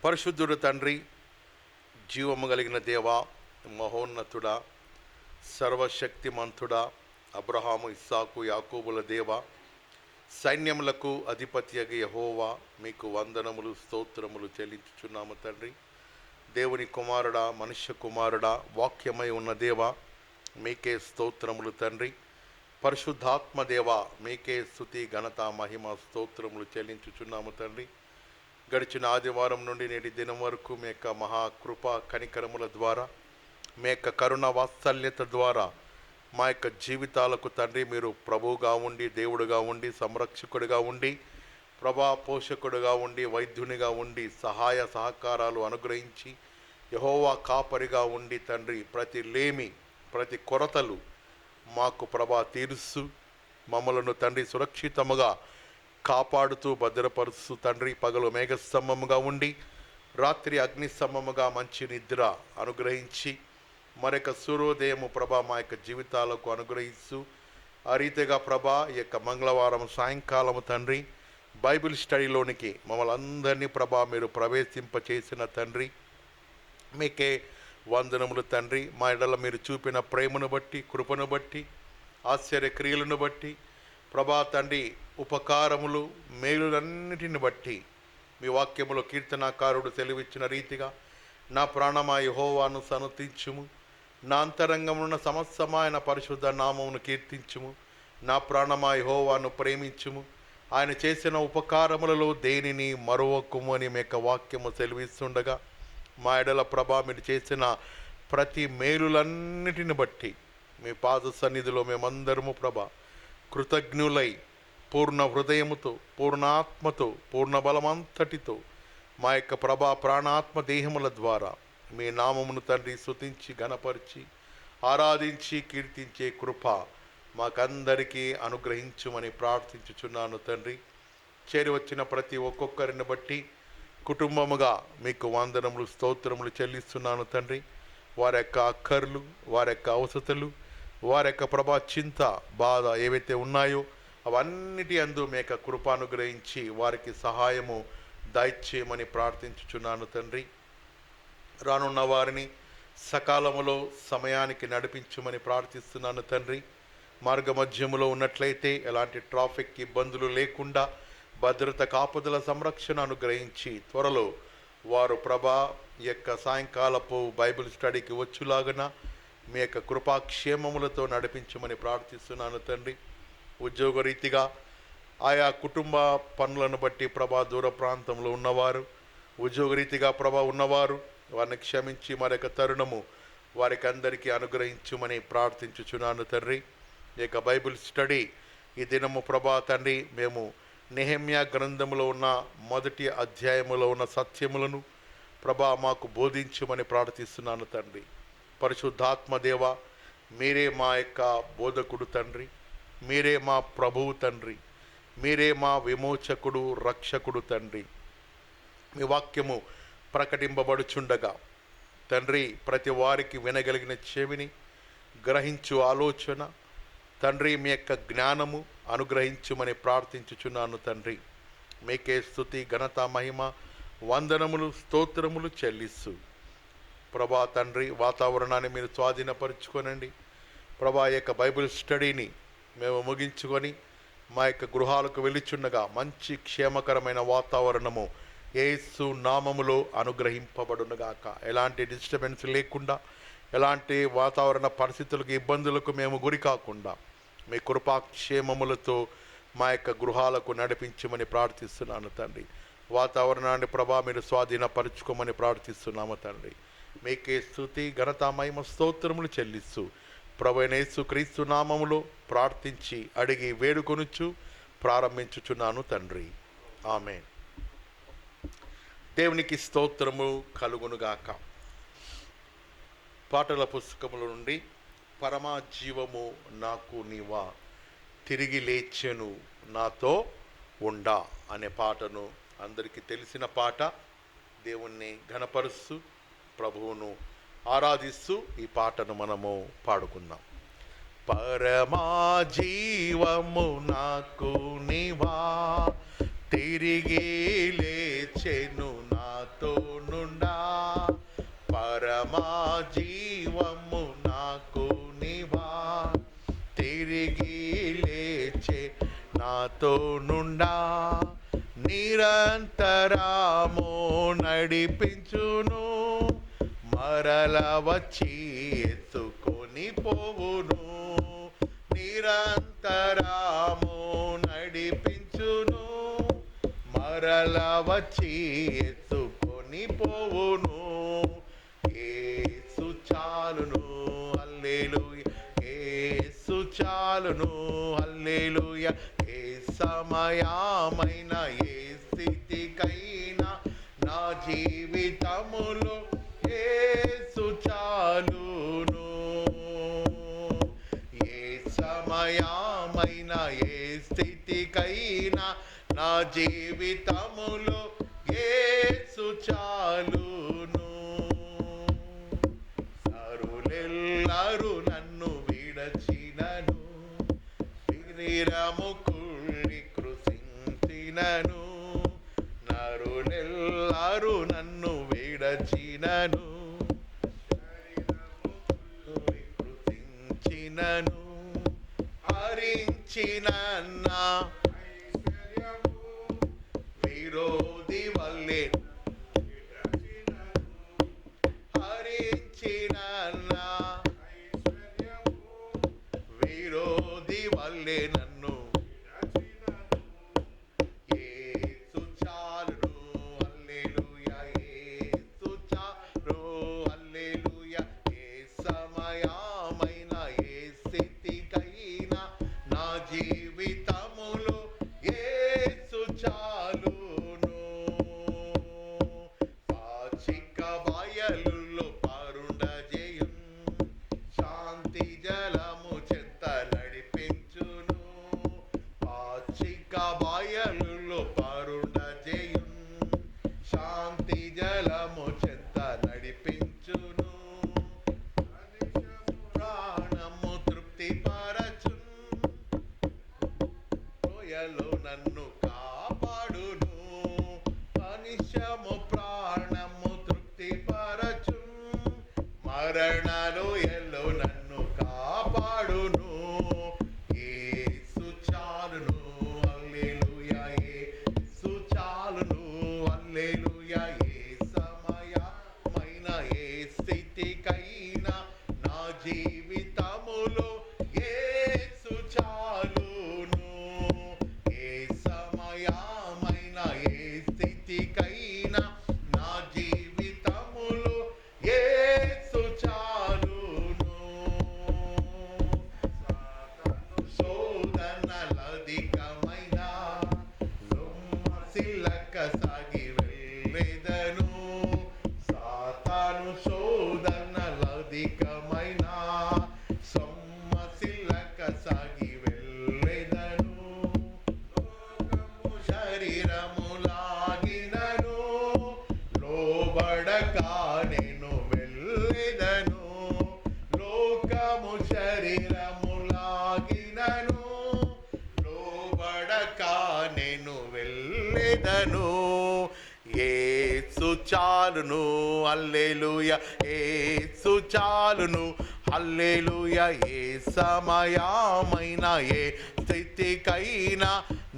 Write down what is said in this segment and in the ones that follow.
పరిశుద్ధుడు తండ్రి, జీవము కలిగిన దేవా, మహోన్నతుడా, సర్వశక్తిమంతుడా, అబ్రహాము, ఇస్సాకు, యాకోబుల దేవ, సైన్యములకు అధిపత్యగ యెహోవా, మీకు వందనములు స్తోత్రములు చెల్లించుచున్నాము తండ్రి. దేవుని కుమారుడా, మనుష్య కుమారుడా, వాక్యమై ఉన్న దేవా, మీకే స్తోత్రములు తండ్రి. పరిశుద్ధాత్మ దేవా, మీకే స్తుతి ఘనత మహిమ స్తోత్రములు చెల్లించుచున్నాము తండ్రి. గడిచిన ఆదివారం నుండి నేటి దినం వరకు మీ యొక్క మహాకృప కనికరముల ద్వారా, మీ యొక్క కరుణ వాత్సల్యత ద్వారా మా యొక్క జీవితాలకు తండ్రి మీరు ప్రభువుగా ఉండి, దేవుడుగా ఉండి, సంరక్షకుడిగా ఉండి, ప్రభా పోషకుడుగా ఉండి, వైద్యునిగా ఉండి, సహాయ సహకారాలు అనుగ్రహించి, యెహోవా కాపరిగా ఉండి తండ్రి ప్రతి లేమి, ప్రతి కొరతలు మాకు ప్రభా తీరుస్తూ మమ్మలను తండ్రి సురక్షితముగా కాపాడుతూ భద్రపరుస్తూ తండ్రి పగలు మేఘస్తంభముగా ఉండి, రాత్రి అగ్నిస్తంభముగా మంచి నిద్ర అనుగ్రహించి, మరొక సూర్యోదయము ప్రభా మా యొక్క జీవితాలకు అనుగ్రహిస్తూ, ఆ రీతిగా ప్రభా ఈ యొక్క మంగళవారం సాయంకాలము తండ్రి బైబిల్ స్టడీలోనికి మమ్మల్ని అందరినీ ప్రభా మీరు ప్రవేశింపచేసిన తండ్రి మీకే వందనములు తండ్రి. మా ఎడల మీరు చూపిన ప్రేమను బట్టి, కృపను బట్టి, ఆశ్చర్య క్రియలను బట్టి ప్రభా తండ్రి ఉపకారములు మేలులన్నిటిని బట్టి మీ వాక్యములో కీర్తనాకారుడు తెలివిచ్చిన రీతిగా నా ప్రాణమా యెహోవాను సనుతించుము, నా అంతరంగమున్న సమస్తమైన పరిశుద్ధ నామమును కీర్తించుము, నా ప్రాణమా యెహోవాను ప్రేమించుము, ఆయన చేసిన ఉపకారములలో దేనిని మరొకము అని మీ యొక్క వాక్యము సెలవిస్తుండగా, మా ఎడల ప్రభా మీరు చేసిన ప్రతి మేలులన్నిటిని బట్టి మీ పాద సన్నిధిలో మేమందరము ప్రభా కృతజ్ఞులై పూర్ణ హృదయముతో, పూర్ణాత్మతో, పూర్ణ బలమంతటితో మా యొక్క ప్రభా ప్రాణాత్మ దేహముల ద్వారా మీ నామమును తండ్రి స్తుతించి ఘనపరిచి ఆరాధించి కీర్తించే కృప మాకందరికీ అనుగ్రహించుమని ప్రార్థించుచున్నాను తండ్రి. చేరి వచ్చిన ప్రతి ఒక్కొక్కరిని బట్టి కుటుంబముగా మీకు వందనములు స్తోత్రములు చెల్లిస్తున్నాను తండ్రి. వారి యొక్క అక్కర్లు, వారి యొక్క అవసరతలు, వారి యొక్క ప్రభా చింత, బాధ ఏవైతే ఉన్నాయో అవన్నిటి అందు మీ యొక్క కృప అనుగ్రహించి వారికి సహాయము దయచేయమని ప్రార్థించుచున్నాను తండ్రి. రానున్న వారిని సకాలములో సమయానికి నడిపించమని ప్రార్థిస్తున్నాను తండ్రి. మార్గ మధ్యములో ఉన్నట్లయితే ఎలాంటి ట్రాఫిక్ ఇబ్బందులు లేకుండా భద్రత కాపుదల సంరక్షణ అనుగ్రహించి త్వరలో వారు ప్రభా యొక్క సాయంకాలపు బైబిల్ స్టడీకి వచ్చులాగన మీ యొక్క కృపాక్షేమములతో నడిపించమని ప్రార్థిస్తున్నాను తండ్రి. ఉద్యోగరీతిగా ఆయా కుటుంబ పనులను బట్టి ప్రభా దూర ప్రాంతంలో ఉన్నవారు, ఉద్యోగరీతిగా ప్రభా ఉన్నవారు వారిని క్షమించి మరొక తరుణము వారికి అందరికీ అనుగ్రహించుమని ప్రార్థించుచున్నాను తండ్రి. ఈ యొక్క బైబిల్ స్టడీ ఈ దినము ప్రభా తండ్రి మేము నెహెమ్యా గ్రంథములో ఉన్న మొదటి అధ్యాయములో ఉన్న సత్యములను ప్రభా మాకు బోధించుమని ప్రార్థిస్తున్నాను తండ్రి. పరిశుద్ధాత్మ దేవ, మీరే మా యొక్క బోధకుడు తండ్రి, మీరే మా ప్రభువు తండ్రి, మీరే మా విమోచకుడు రక్షకుడు తండ్రి. మీ వాక్యము ప్రకటింపబడుచుండగా తండ్రి ప్రతి వారికి వినగలిగిన చెవిని, గ్రహించు ఆలోచన తండ్రి మీ యొక్క జ్ఞానము అనుగ్రహించుమని ప్రార్థించుచున్నాను తండ్రి. మీకే స్తుతి ఘనత మహిమ వందనములు స్తోత్రములు చెల్లిస్తూ ప్రభా తండ్రి వాతావరణాన్ని మీరు స్వాధీనపరుచుకోనండి. ప్రభా యొక్క బైబిల్ స్టడీని మేము ముగించుకొని మా యొక్క గృహాలకు వెళ్ళిచుండగా మంచి క్షేమకరమైన వాతావరణము యేసు నామములో అనుగ్రహింపబడునుగాక. ఎలాంటి డిస్టర్బెన్స్ లేకుండా, ఎలాంటి వాతావరణ పరిస్థితులకు ఇబ్బందులకు మేము గురి కాకుండా మీ కృపాక్షేమములతో మా యొక్క గృహాలకు నడిపించమని ప్రార్థిస్తున్నాను తండ్రి. వాతావరణాన్ని ప్రభా మీరు స్వాధీనపరుచుకోమని ప్రార్థిస్తున్నాము తండ్రి. మీకే స్తుతి ఘనత మహిమ స్తోత్రములు చెల్లిస్తూ ప్రభువైన యేసుక్రీస్తు నామములో ప్రార్థించి అడిగి వేడుకొనుచు ప్రారంభించుచున్నాను తండ్రి. ఆమేన్. దేవునికి స్తోత్రము కలుగునుగాక. పాటల పుస్తకముల నుండి పరమా జీవము నాకు నీవా, తిరిగి లేచెను నాతో ఉండా అనే పాటను అందరికీ తెలిసిన పాట. దేవుణ్ణి ఘనపరుస్తూ ప్రభువును ఆరాధిస్తూ ఈ పాటను మనము పాడుకుందాం. పరమా జీవము నాకు నీవా, తిరిగి లేచెను నాతో నాతో నుండా, పరమా జీవము నాకు నివా, తిరిగి లేచే నాతో నుండా, నిరంతరము నడిపించును, మరల వచ్చి ఎత్తుకొని పోవును. నిరంతరము నడిపించును, మరల వచ్చి ఎత్తుకొని పోవును. యేసు చాలును హల్లెలూయా, యేసు చాలును హల్లెలూయా. ఏ సమయమైన ఏ స్థితికైనా నా జీవితములో యేసు చాలును. ఏ సమయమైన ఏ స్థితికైనా నా జీవితములో యేసు చాలును. నరులెల్లరూ నన్ను విడచినను, శరీరము కుళ్ళి కృషించినను, నరులెల్లరూ నన్ను విడచినను, కృషించినను, హరించిన నా విరోధి వల్లే, హరించిన నా విరోధి వల్లే నన్ను, యేసు చాలును హల్లెలూయా, యేసు చాలును హల్లెలూయా. ఏ సమయమైన ఏ స్థితికైనా నా జీవితములో యేసు చాలును. పాచిక బయలులో పరుండజేయుం, శాంతి జలము చెంత నడిపించును, పాచిక బయలులో పరుండజేయుం, శాంతి జలము చెంత నడిపించును, ప్రాణము తృప్తి పరచున్, లోయలో నన్ను కాపాడును, అనిశము ప్రాణము తృప్తి పరచున్, మరణ లోయలో నన్ను కాపాడును. యేసు చాలును హల్లెలూయా, యేసు చాలును హల్లెలూయా. ఏ సమయమైన ఏ స్థితికైనా నా జీవితములో యేసు చాలును. ఏ సమయమైన ఏ స్థితికైనా నా జీవితములో యేసు చాలును. శోధనలధికమైన సొమ్మసిల్లక సాగి వెళ్ళెదను, సాతాను శోధనలధికమైన సొమ్మసిల్లక సాగి వెళ్ళెదను, శరీరము లాగినను లోబడక నేను వెళ్ళెదను, లోకము శరీరము లాగినను లోబడక నేను వెళ్ళెదను. యేసు చాలును హల్లెలూయా, యేసు చాలును హల్లెలూయా. ఏ సమయమైన ఏ స్థితికైనా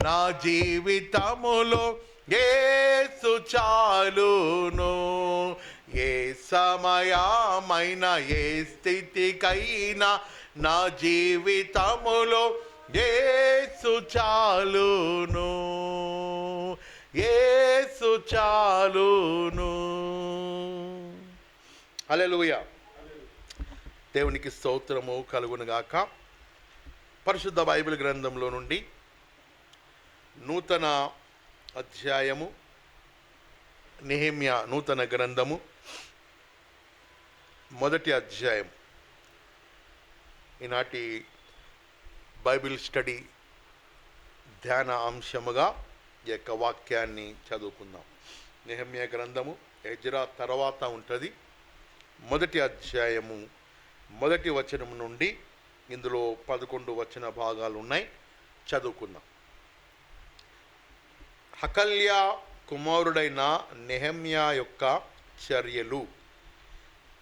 నా జీవితములో యేసు చాలును. ఏ సమయమైన ఏ స్థితికైనా నా జీవితములో యేసు చాలును, యేసు చాలును. హల్లెలూయా. దేవునికి స్తోత్రము కలుగునుగాక. పరిశుద్ధ బైబిల్ గ్రంథంలో నుండి నూతన అధ్యాయము, నెహెమ్యా నూతన గ్రంథము, మొదటి అధ్యాయం. ఈనాటి బైబిల్ స్టడీ ధ్యాన అంశముగా ఈ యొక్క వాక్యాన్ని చదువుకుందాం. నెహెమ్యా గ్రంథము ఎజ్రా తర్వాత ఉంటుంది. మొదటి అధ్యాయము మొదటి వచనం నుండి ఇందులో 11 వచన భాగాలు ఉన్నాయి. చదువుకుందాం. హకల్యా కుమారుడైన నెహెమ్యా యొక్క చర్యలు.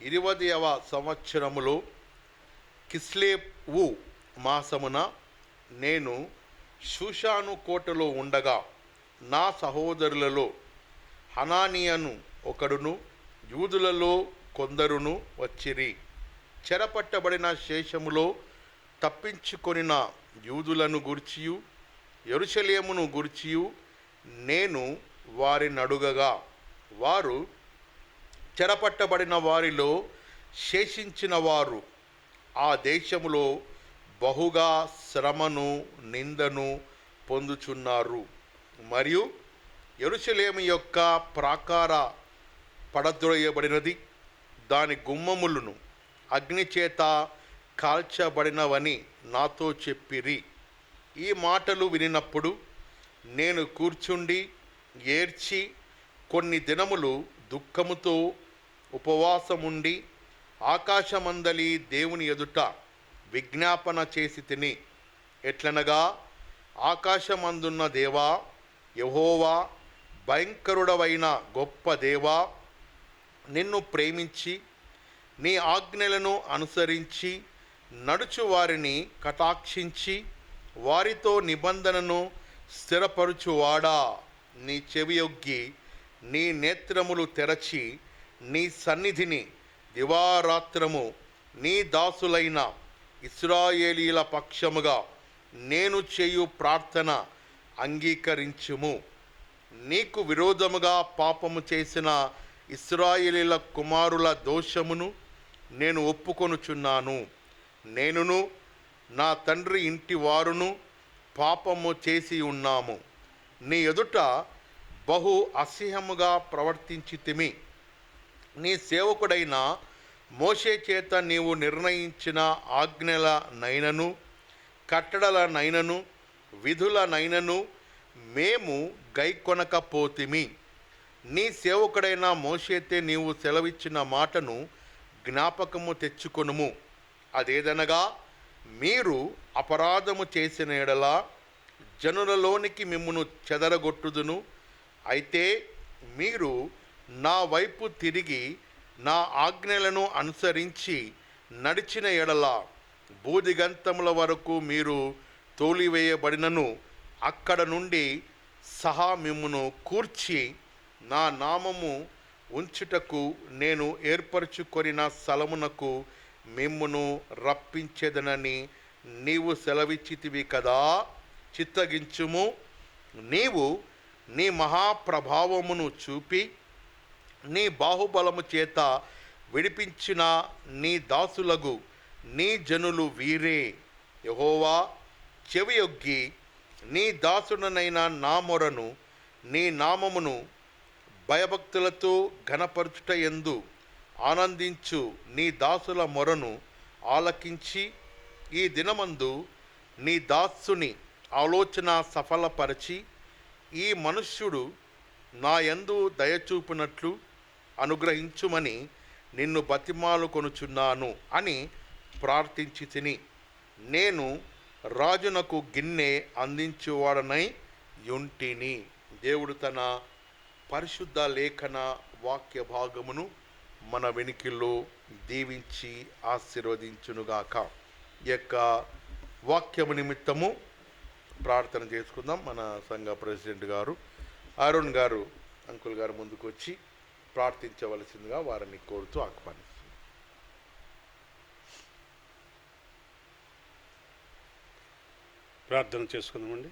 20వ సంవత్సరములో కిస్లేవు మాసమున నేను షూషాను కోటలో ఉండగా నా సహోదరులలో హనానియను ఒకడును యూదులలో కొందరును వచ్చిరి. చెరపట్టబడిన శేషములో తప్పించుకొనిన యూదులను గూర్చియు యెరూషలేమును గూర్చియు నేను వారిని అడుగగా, వారు చెరపట్టబడిన వారిలో శేషించిన వారు ఆ దేశములో బహుగా శ్రమను నిందను పొందుచున్నారు, మరియు యెరూషలేము యొక్క ప్రాకార పడద్రోయబడినది, దాని గుమ్మములను అగ్నిచేత కాల్చబడినవని నాతో చెప్పిరి. ఈ మాటలు వినినప్పుడు నేను కూర్చుండి ఏడ్చి కొన్ని దినములు దుఃఖముతో ఉపవాసముండి ఆకాశమందలి దేవుని ఎదుట విజ్ఞాపన చేసి తిని, ఎట్లనగా, ఆకాశమందున్న దేవా యెహోవా, భయంకరుడవైన గొప్ప దేవా, నిన్ను ప్రేమించి నీ ఆజ్ఞలను అనుసరించి నడుచు వారిని కటాక్షించి వారితో నిబంధనను స్థిరపరుచువాడా, నీ చెవియొగ్గి నీ నేత్రములు తెరచి నీ సన్నిధిని దివారాత్రము నీ దాసులైన ఇశ్రాయేలీల పక్షముగా నేను చేయు ప్రార్థన అంగీకరించుము. నీకు విరోధముగా పాపము చేసిన ఇశ్రాయేలీల కుమారుల దోషమును నేను ఒప్పుకొనుచున్నాను. నేనును నా తండ్రి ఇంటి వారును పాపము చేసి ఉన్నాము. నీ ఎదుట బహు అసహ్యముగా ప్రవర్తించితిమి. నీ సేవకుడైన మోషే చేత నీవు నిర్ణయించిన ఆజ్ఞల నైనను కట్టడల నైనను విధుల నైనను మేము గైకొనకపోతిమి. నీ సేవకుడైన మోషేతే నీవు సెలవిచ్చిన మాటను జ్ఞాపకము తెచ్చుకొనుము. అదేదనగా, మీరు అపరాధము చేసిన ఎడల జనులలోనికి మిమ్మును చెదరగొట్టుదును. అయితే మీరు నా వైపు తిరిగి నా ఆజ్ఞలను అనుసరించి నడిచిన ఎడల బూదిగంతముల వరకు మీరు తోలివేయబడినను అక్కడ నుండి సహా మిమ్మును కూర్చి నా నామము ఉంచుటకు నేను ఏర్పరచుకొనిన స్థలమునకు మిమ్మును రప్పించేదనని నీవు సెలవిచ్చితివి కదా. చిత్తగించుము. నీవు నీ మహాప్రభావమును చూపి నీ బాహుబలము చేత విడిపించిన నీ దాసులగు నీ జనులు వీరే. యెహోవా, చెవియొగ్గి నీ దాసుడనైన నా మొరను నీ నామమును భయభక్తులతో ఘనపరచుట యందు ఆనందించు నీ దాసుల మొరను ఆలకించి ఈ దినమందు నీ దాసుని ఆలోచన సఫలపరచి ఈ మనుష్యుడు నా యందు దయచూపినట్లు అనుగ్రహించుమని నిన్ను బతిమాలు కొనుచున్నాను అని ప్రార్థించి తిని, నేను రాజునకు గిన్నె అందించువాడనై యుంటిని. దేవుడు తన పరిశుద్ధ లేఖన వాక్య భాగమును మన వెనికిల్లో దీవించి ఆశీర్వదించునుగాక. ఈ యొక్క వాక్యము నిమిత్తము ప్రార్థన చేసుకుందాం. మన సంఘ ప్రెసిడెంట్ గారు అరుణ్ గారు, అంకుల్ గారు ముందుకు వచ్చి ప్రార్థించవలసిందిగా వారిని కోరుతూ ఆహ్వానిస్తున్నాం. ప్రార్థన చేసుకుందామండి.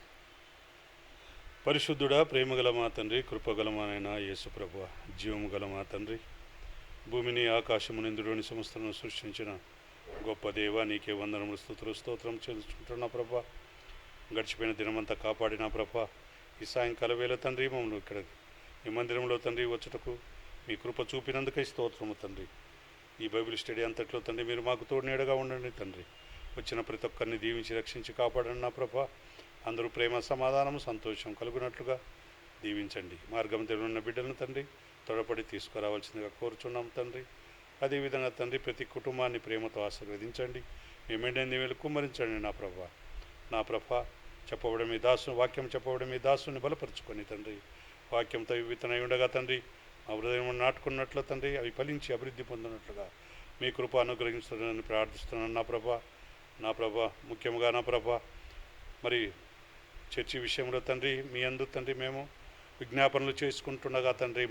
పరిశుద్ధుడా, ప్రేమగల మా తండ్రి, కృపగల మా నాయన యేసు ప్రభువ, జీవము గల మా తండ్రి, భూమిని ఆకాశమునిందులోని సమస్తను సృష్టించిన గొప్ప దేవ, నీకే వందనములు స్తుతులు స్తోత్రం చేసుకుంటున్నా ప్రభా. గడిచిపోయిన దినమంతా కాపాడిన ప్రభా, ఈ సాయంకాల వేళ తండ్రి మమ్మల్ని ఇక్కడ ఈ మందిరంలో తండ్రి వచ్చుటకు మీ కృప చూపినందుకై స్తోత్రము తండ్రి. ఈ బైబిల్ స్టడీ అంతట్లో తండ్రి మీరు మాకు తోడునీడగా ఉండండి తండ్రి. వచ్చిన ప్రతి ఒక్కరిని దీవించి రక్షించి కాపాడండి నా ప్రభా. అందరూ ప్రేమ సమాధానము సంతోషం కలుగునట్లుగా దీవించండి. మార్గం ఉన్న బిడ్డలను తండ్రి తొడపడి తీసుకురావాల్సిందిగా కోరుచున్నాం తండ్రి. అదేవిధంగా తండ్రి ప్రతి కుటుంబాన్ని ప్రేమతో ఆశీర్వదించండి. మీ మెండని వేలు కుమ్మరించండి నా ప్రభా. చెప్పబడే మీ దాసు వాక్యం చెప్పబడే మీ దాసుని బలపరుచుకొని తండ్రి వాక్యంతో విత్తనై ఉండగా తండ్రి మా హృదయం నాటుకున్నట్లు తండ్రి అవి ఫలించి అభివృద్ధి పొందినట్లుగా మీ కృప అనుగ్రహించుతానని ప్రార్థిస్తున్నాను నా ప్రభా ముఖ్యంగా నా ప్రభా మరి చర్చి విషయంలో తండ్రి మీ అందు తండ్రి మేము విజ్ఞాపనలు చేసుకుంటుండగా తండ్రి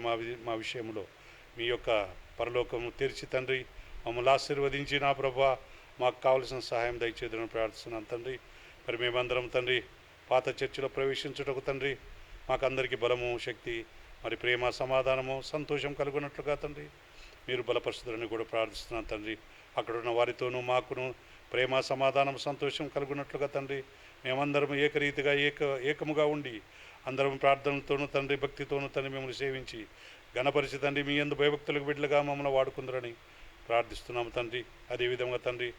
మా విషయంలో మీ యొక్క పరలోకము తెరిచి తండ్రి మమ్మల్ని ఆశీర్వదించి నా ప్రభా మాకు కావలసిన సహాయం దయచేదని ప్రార్థిస్తున్నాను తండ్రి. మరి మేమందరం తండ్రి పాత చర్చిలో ప్రవేశించుటకు తండ్రి మాకందరికీ బలము శక్తి మరి ప్రేమ సమాధానము సంతోషం కలుగునట్లుగా తండ్రి మీరు బలపరుస్తుందని కూడా ప్రార్థిస్తున్నాను తండ్రి. అక్కడున్న వారితోనూ మాకును ప్రేమ సమాధానం సంతోషం కలుగునట్లుగా తండ్రి మేమందరం ఏకరీతిగా ఏకముగా ఉండి అందరం ప్రార్థనలతోనూ తండ్రి భక్తితోనూ తండ్రి మిమ్మల్ని సేవించి ఘనపరిచి తండ్రి మీ యందు భయభక్తులకు బిడ్డలుగా మమ్మల్ని వాడుకుందరని ప్రార్థిస్తున్నాము తండ్రి. అదేవిధంగా తండ్రి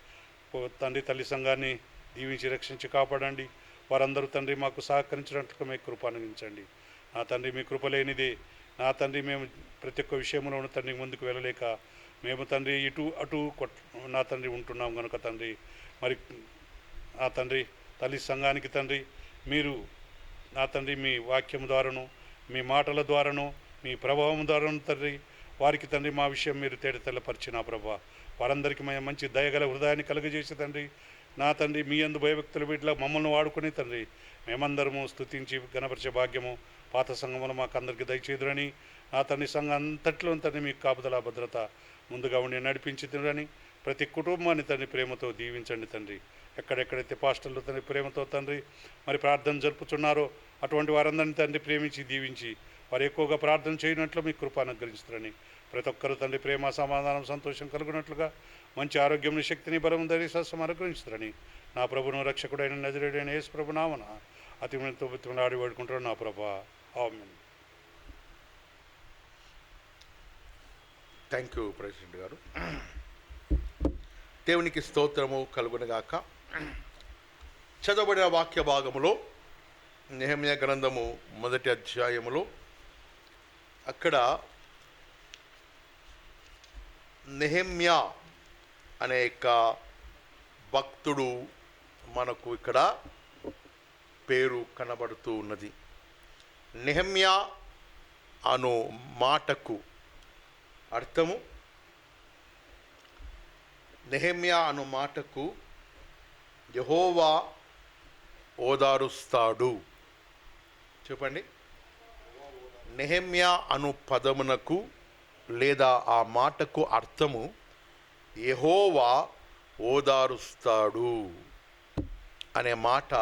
తల్లి సంఘాన్ని దీవించి రక్షించి కాపాడండి. వారందరూ తండ్రి మాకు సహకరించినట్లుగా మీ కృప అనుగ్రహించండి. నా తండ్రి మీ కృప లేనిదే నా తండ్రి మేము ప్రతి ఒక్క విషయంలో తండ్రి ముందుకు వెళ్ళలేక మేము తండ్రి ఇటు అటు నా తండ్రి ఉంటున్నాం కనుక తండ్రి మరి నా తండ్రి తల్లి సంఘానికి తండ్రి మీరు నా తండ్రి మీ వాక్యం ద్వారాను మీ మాటల ద్వారాను మీ ప్రభావం ద్వారాను తండ్రి వారికి తండ్రి మా విషయం మీరు తెల్లపరిచి నా ప్రభా వారందరికీ మంచి దయగల హృదయాన్ని కలుగజేసి తండ్రి నా తండ్రి మీ యందు భయభక్తుల బిడ్డల మమ్మల్ని వాడుకుని తండ్రి మేమందరము స్తుతించి గణపరిచే భాగ్యము పాత సంఘములు మాకు అందరికీ దయచేదురని నా తండ్రి సంఘం అంతట్లో తండ్రి మీకు కాపుదల భద్రత ముందుగా ఉండి నడిపించుతురని ప్రతి కుటుంబాన్ని తండ్రి ప్రేమతో దీవించండి తండ్రి. ఎక్కడెక్కడైతే పాస్టర్లు తండ్రి ప్రేమతో తండ్రి మరి ప్రార్థన జరుపుతున్నారో అటువంటి వారందరినీ తండ్రి ప్రేమించి దీవించి వారు ఎక్కువగా ప్రార్థన చేయనట్లు మీ కృప అనుగ్రహిస్తారని ప్రతి ఒక్కరూ తండ్రి ప్రేమ సమాధానం సంతోషం కలుగునట్లుగా మంచి ఆరోగ్యం శక్తిని బలం ధైర్యశాస్త్రం అనుగ్రహిస్తారని నా ప్రభును రక్షకుడైన నజరేయుడైన యేసు ప్రభు నామన అతి ఆడి వేడుకుంటారు నా ప్రభా. ఆమేన్. థ్యాంక్ యూ ప్రెసిడెంట్ గారు. దేవునికి స్తోత్రము కలుగునగాక. చదవబడిన వాక్య భాగములో నెహెమ్యా గ్రంథము 1వ అధ్యాయములో అక్కడ నెహెమ్యా అనే యొక్క భక్తుడు మనకు ఇక్కడ పేరు కనబడుతూ ఉన్నది. నెహెమ్యా అను మాటకు అర్థము నెహెమ్యా అను మాటకు యెహోవా ఓదారుస్తాడు. చెప్పండి. నెహెమ్యా అను పదమునకు లేదా ఆ మాటకు అర్థము యెహోవా ఓదారుస్తాడు అనే మాట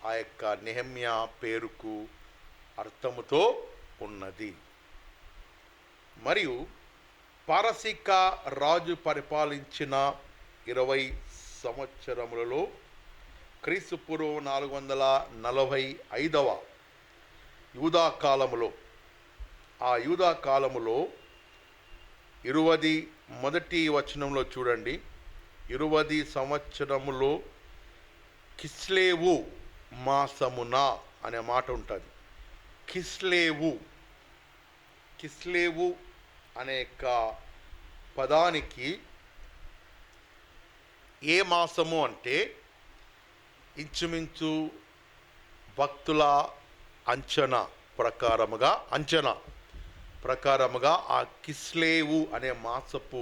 ఆ యొక్క నెహెమ్యా పేరుకు అర్థముతో ఉన్నది. మరియు పారసీక రాజు పరిపాలించిన 20 సంవత్సరములలో క్రీస్తు పూర్వం 445వ యూదా కాలములో ఆ యూదా కాలములో 21వ వచనంలో చూడండి. 20 సంవత్సరములో కిస్లేవు మాసమున అనే మాట ఉంటుంది. కిస్లేవు అనే యొక్క పదానికి ఏ మాసము అంటే ఇంచుమించు భక్తుల అంచనా ప్రకారముగా ఆ కిస్లేవు అనే మాసపు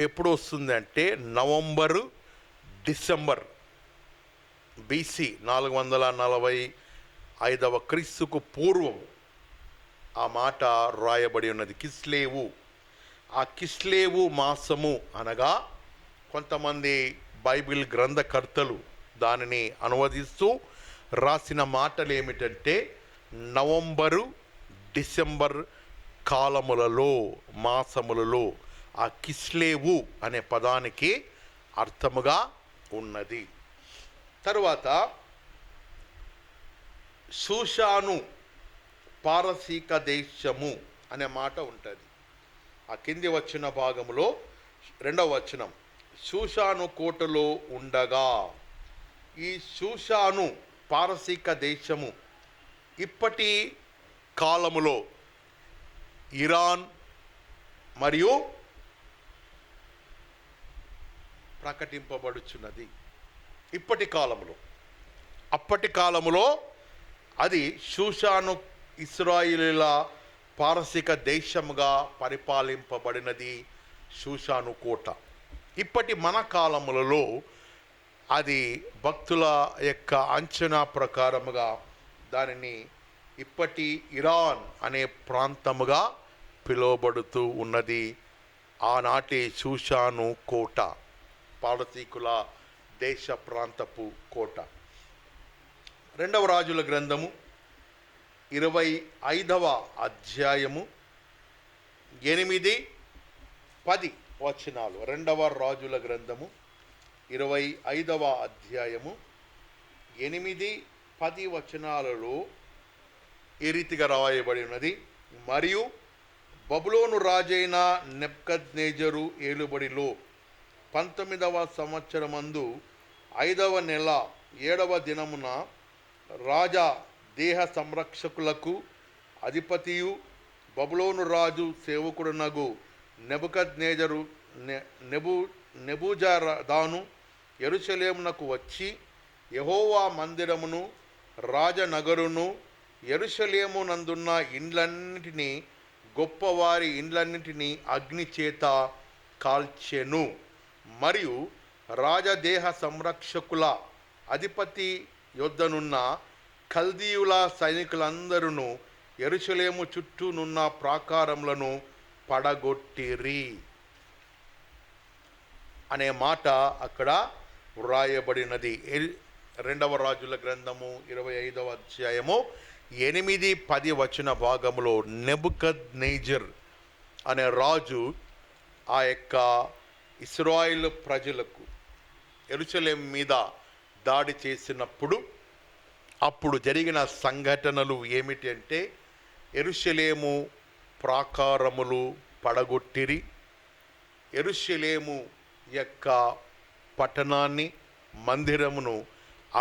ఎప్పుడు వస్తుంది అంటే నవంబరు డిసెంబర్ బీసీ 445వ క్రీస్తుకు పూర్వం ఆ మాట రాయబడి ఉన్నది. కిస్లేవు. ఆ కిస్లేవు మాసము అనగా కొంతమంది బైబిల్ గ్రంథకర్తలు దానిని అనువదిస్తూ రాసిన మాటలు ఏమిటంటే నవంబరు డిసెంబర్ కాలములలో మాసములలో ఆ కిస్లేవు అనే పదానికి అర్థముగా ఉన్నది. తరువాత షూషాను పారసీక దేశము అనే మాట ఉంటుంది. ఆ కింది వచ్చిన భాగములో 2వ వచనం షూషాను కోటలో ఉండగా. ఈ షూషాను పారసీక దేశము ఇప్పటి కాలములో ఇరాన్ మరియు ప్రకటింపబడుచున్నది. ఇప్పటి కాలములో అప్పటి కాలములో అది షూషాను ఇశ్రాయేలీల పారసిక దేశముగా పరిపాలింపబడినది షూషాను కోట. ఇప్పటి మన కాలములలో అది భక్తుల యొక్క అంచనా ప్రకారముగా దానిని ఇప్పటి ఇరాన్ అనే ప్రాంతముగా పిలువబడుతూ ఉన్నది. ఆనాటి షూషాను కోట, పారసీకుల దేశ ప్రాంతపు కోట. 2వ రాజుల గ్రంథము 25వ అధ్యాయము 8-10 వచనాలు. 2వ రాజుల గ్రంథము 25వ అధ్యాయము 8-10 వచనాలలో ఈ రీతిగా రాయబడి ఉన్నది. మరియు బబులోను రాజైన నెబుకద్నెజరు ఏలుబడిలో 19వ సంవత్సరమందు 5వ నెల 7వ దినమున రాజా దేహ సంరక్షకులకు అధిపతియు బబులోను రాజు సేవకుడునగు నెబుకద్నెజరు నెబూజరదాను యెరూషలేమునకు వచ్చి యెహోవా మందిరమును రాజనగరును యెరూషలేమునందున్న ఇండ్లన్నిటినీ గొప్పవారి ఇండ్లన్నిటినీ అగ్ని చేత కాల్చెను. మరియు రాజదేహ సంరక్షకుల అధిపతి యొద్దనున్న కల్దీయుల సైనికులందరూ యెరూషలేము చుట్టూనున్న ప్రాకారములను పడగొట్టిరి అనే మాట అక్కడ వ్రాయబడినది. 2వ రాజుల గ్రంథము 25వ అధ్యాయము 8-10 వచన భాగంలో నెబుకద్నెజర్ అనే రాజు ఆ యొక్క ఇశ్రాయేలు ప్రజలకు యెరూషలేము మీద దాడి చేసినప్పుడు అప్పుడు జరిగిన సంఘటనలు ఏమిటి అంటే, యెరూషలేము ప్రాకారములు పడగొట్టిరి, యెరూషలేము యొక్క పట్టణాన్ని మందిరమును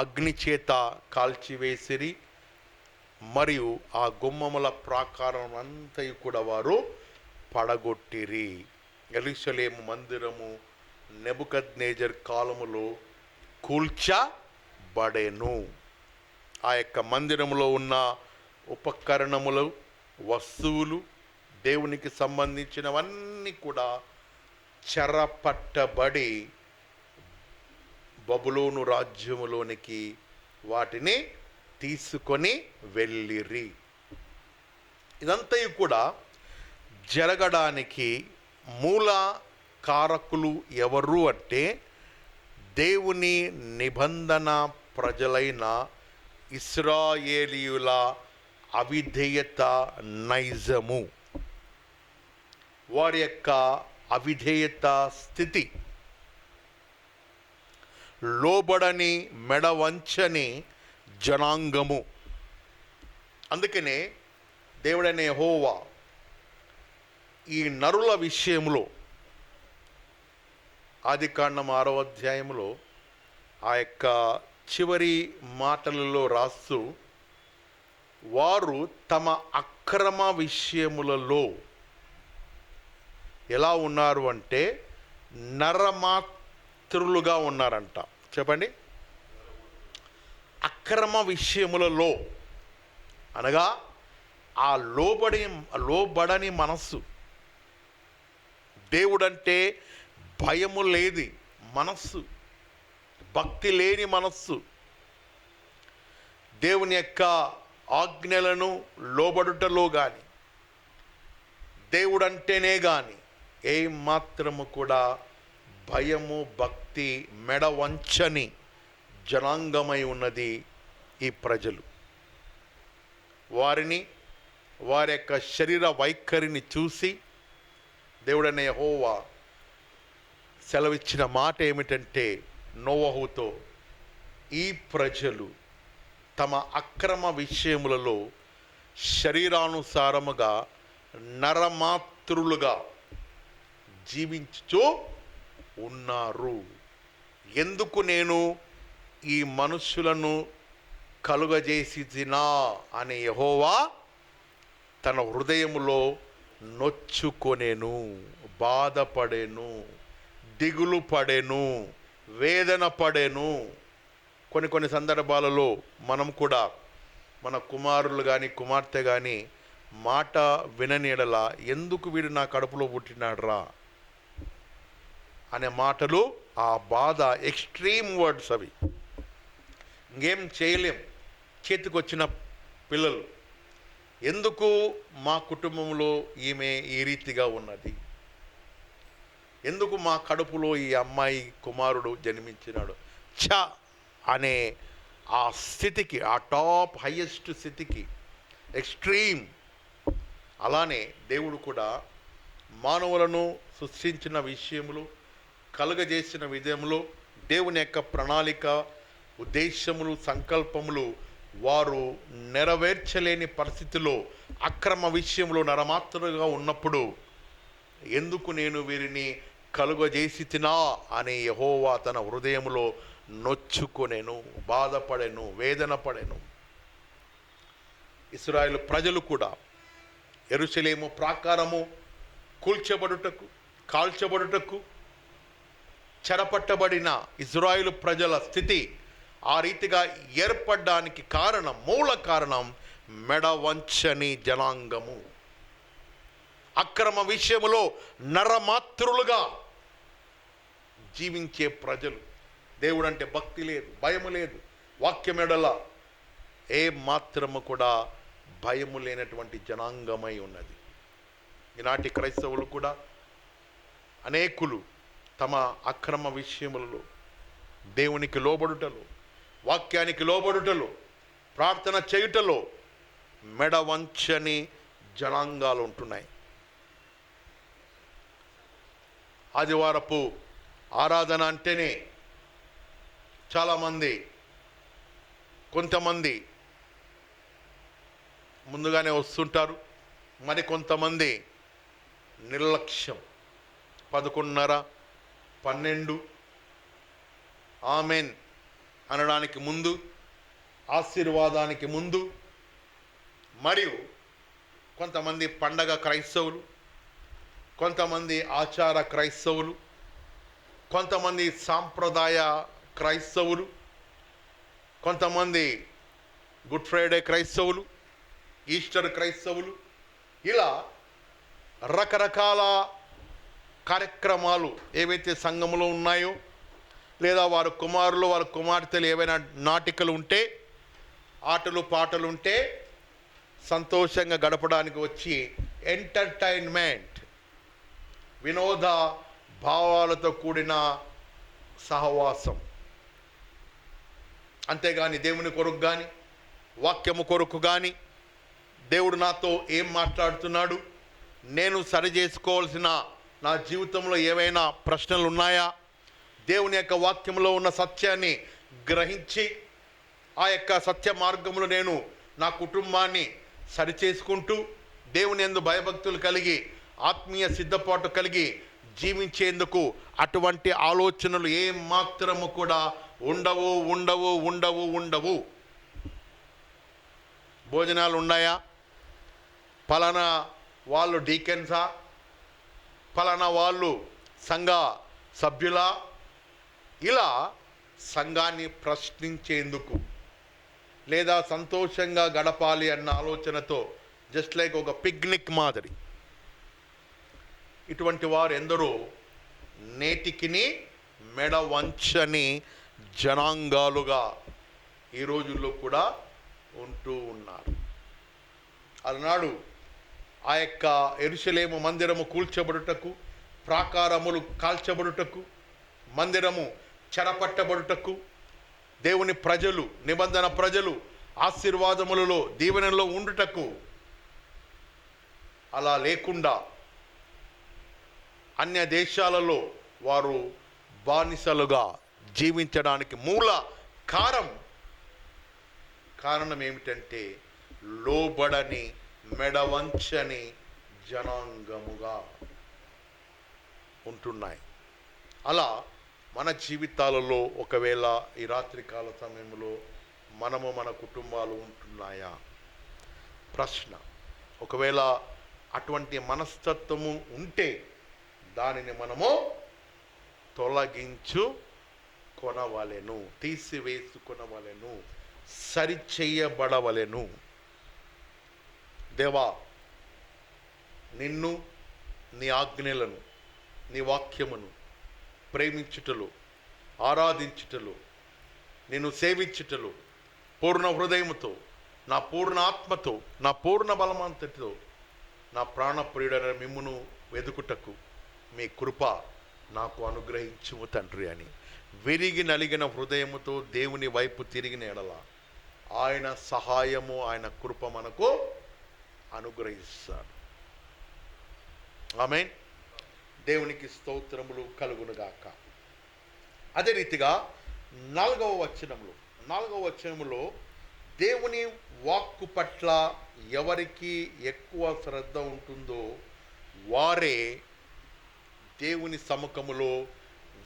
అగ్ని చేత కాల్చివేసిరి. మరియు ఆ గుమ్మముల ప్రాకారం అంతయు కూడా వారు పడగొట్టిరి. యెరూషలేము మందిరము నెబుకద్నెజర్ కాలములో కూల్చబడెను. ఆ యొక్క మందిరములో ఉన్న ఉపకరణములు, వస్తువులు, దేవునికి సంబంధించినవన్నీ కూడా చెరపట్టబడి బబులోను రాజ్యములోనికి వాటిని తీసుకొని వెళ్ళిరి. ఇదంతయు కూడా జరగడానికి మూల కారకులు ఎవరు అంటే, దేవుని నిబంధన ప్రజలైన ఇశ్రాయేలీయుల అవిధేయత నైజము, వారి యొక్క అవిధేయత స్థితి, లోబడని మెడవంచని జనాంగము. అందుకనే దేవుడైన యెహోవా ఈ నరుల విషయంలో ఆదికాండం 6వ అధ్యాయంలో ఆ యొక్క చివరి మాటలలో రాస్తూ, వారు తమ అక్రమ విషయములలో ఎలా ఉన్నారు అంటే నరమాతృలుగా ఉన్నారంట. చెప్పండి. అక్రమ విషయములలో అనగా ఆ లోబడని మనస్సు, దేవుడంటే భయము లేని మనస్సు, భక్తి లేని మనస్సు, దేవుని యొక్క ఆజ్ఞలను లోబడుటలో కానీ, దేవుడంటేనే కానీ ఏమాత్రము కూడా భయము భక్తి మెడ వంచని జనాంగమై ఉన్నది ఈ ప్రజలు. వారిని, వారి యొక్క శరీర వైఖరిని చూసి దేవుడైన యెహోవా సెలవిచ్చిన మాట ఏమిటంటే, నోవహుతో, ఈ ప్రజలు తమ అక్రమ విషయములలో శరీరానుసారముగా నరమాతృలుగా జీవించుచూ ఉన్నారు. ఎందుకు నేను ఈ మనుషులను కలుగజేసినా అని యెహోవా తన హృదయములో నొచ్చుకొనెను, బాధపడెను, దిగులు పడెను, వేదన పడెను. కొన్ని సందర్భాలలో మనం కూడా మన కుమారులు కానీ కుమార్తె కానీ మాట విననీడలా ఎందుకు వీడు నా కడుపులో పుట్టినాడురా అనే మాటలు, ఆ బాధ ఎక్స్ట్రీమ్ వర్డ్స్ అవి. ఇంకేం చేయలేం. చేతికొచ్చిన పిల్లలు, ఎందుకు మా కుటుంబంలో ఈమె ఈ రీతిగా ఉన్నది, ఎందుకు మా కడుపులో ఈ అమ్మాయి కుమారుడు జన్మించినాడు ఛ అనే ఆ స్థితికి, ఆ టాప్ హైయెస్ట్ స్థితికి, ఎక్స్ట్రీమ్. అలానే దేవుడు కూడా మానవులను సృష్టించిన విషయములు, కలుగజేసిన విధములు, దేవుని యొక్క ప్రణాళిక, ఉద్దేశములు, సంకల్పములు వారు నెరవేర్చలేని పరిస్థితిలో, అక్రమ విషయంలో నరమాత్రులుగా ఉన్నప్పుడు ఎందుకు నేను వీరిని కలుగజేసి తినా అని యెహోవా తన హృదయములో నొచ్చుకొనెను, బాధపడెను, వేదన పడెను. ఇశ్రాయేలు ప్రజలు కూడా యెరూషలేము ప్రాకారము కూల్చబడుటకు, కాల్చబడుటకు చెరపట్టబడిన ఇశ్రాయేలు ప్రజల స్థితి ఆ రీతిగా ఏర్పడడానికి కారణం, మూల కారణం మెడ వంచని జనాంగము, అక్రమ విషయములో నరమాత్రులుగా జీవించే ప్రజలు. దేవుడు అంటే భక్తి లేదు, భయము లేదు, వాక్యం ఎడల ఏ మాత్రము కూడా భయము లేనటువంటి జనాంగమై ఉన్నది. ఈనాటి క్రైస్తవులు కూడా అనేకులు తమ అక్రమ విషయములలో, దేవునికి లోబడుటలో, వాక్యానికి లోబడుటలో, ప్రార్థన చేయుటలో మెడ వంచని జనాంగాలు ఉంటున్నాయి. ఆదివారపు ఆరాధన అంటేనే చాలామంది, కొంతమంది ముందుగానే వస్తుంటారు, మరి కొంతమంది నిర్లక్ష్యం. 11:30, 12 ఆమెన్ అనడానికి ముందు, ఆశీర్వాదానికి ముందు, మరియు కొంతమంది పండగ క్రైస్తవులు, కొంతమంది ఆచార క్రైస్తవులు, కొంతమంది సాంప్రదాయ క్రైస్తవులు, కొంతమంది గుడ్ ఫ్రైడే క్రైస్తవులు, ఈస్టర్ క్రైస్తవులు, ఇలా రకరకాల కార్యక్రమాలు ఏవైతే సంఘంలో ఉన్నాయో, లేదా వారి కుమారులు, వారి కుమార్తెలు ఏవైనా నాటికలు ఉంటే, ఆటలు పాటలు ఉంటే సంతోషంగా గడపడానికి వచ్చి ఎంటర్టైన్మెంట్, వినోద భావాలతో కూడిన సహవాసం, అంతేగాని దేవుని కొరకు కానీ, వాక్యము కొరకు కానీ, దేవుడు నాతో ఏం మాట్లాడుతున్నాడు, నేను సరి చేసుకోవాల్సిన నా జీవితంలో ఏవైనా ప్రశ్నలు ఉన్నాయా, దేవుని యొక్క వాక్యంలో ఉన్న సత్యాన్ని గ్రహించి ఆ యొక్క సత్య మార్గంలో నేను నా కుటుంబాన్ని సరిచేసుకుంటూ దేవుని యందు భయభక్తులు కలిగి, ఆత్మీయ సిద్ధపాటు కలిగి జీవించేందుకు అటువంటి ఆలోచనలు ఏం మాత్రము కూడా ఉండవు ఉండవు ఉండవు ఉండవు. భోజనాలు ఉన్నాయా, పలానా వాళ్ళు డీకెన్సా, పలానా వాళ్ళు సంఘ సభ్యులా, ఇలా సంఘాన్ని ప్రశ్నించేందుకు లేదా సంతోషంగా గడపాలి అన్న ఆలోచనతో జస్ట్ లైక్ ఒక పిక్నిక్ మాదిరి ఇటువంటి వారు ఎందరో నేటికిని మెడ వంచని జనాంగాలుగా ఈ రోజుల్లో కూడా ఉంటూ ఉన్నారు. అలనాడు ఆ యొక్క యెరూషలేము మందిరము కూల్చబడుటకు, ప్రాకారములు కాల్చబడుటకు, మందిరము చెరపట్టబడుటకు, దేవుని ప్రజలు, నిబంధన ప్రజలు ఆశీర్వాదములలో, దీవెనలో ఉండుటకు, అలా లేకుండా అన్య దేశాలలో వారు బానిసలుగా జీవించడానికి మూల కారణం ఏమిటంటే లోబడని, మెడవంచని జనాంగముగా ఉంటున్నాయి. అలా మన జీవితాలలో ఒకవేళ ఈ రాత్రికాల సమయంలో మనము, మన కుటుంబాలు ఉంటున్నాయా ప్రశ్న. ఒకవేళ అటువంటి మనస్తత్వము ఉంటే దానిని మనము తొలగించు కొనవలెను, తీసివేసుకొనవలెను, సరిచేయబడవలెను. దేవా, నిన్ను, నీ ఆజ్ఞలను, నీ వాక్యమును ప్రేమించుటలో, ఆరాధించుటలో, నిన్ను సేవించుటలో పూర్ణ హృదయముతో, నా పూర్ణ ఆత్మతో, నా పూర్ణ బలమంతటితో నా ప్రాణప్రియుడైన మిమ్మును వెదుకుటకు మీ కృప నాకు అనుగ్రహించుము తండ్రి అని విరిగి నలిగిన హృదయముతో దేవుని వైపు తిరిగిన ఎడల ఆయన సహాయము, ఆయన కృప మనకు అనుగ్రహిస్తాడు. ఆమేన్. దేవునికి స్తోత్రములు కలుగునుగాక. అదే రీతిగా 4వ వచనములో దేవుని వాక్కు పట్ల ఎవరికి ఎక్కువ శ్రద్ధ ఉంటుందో వారే దేవుని సముఖములో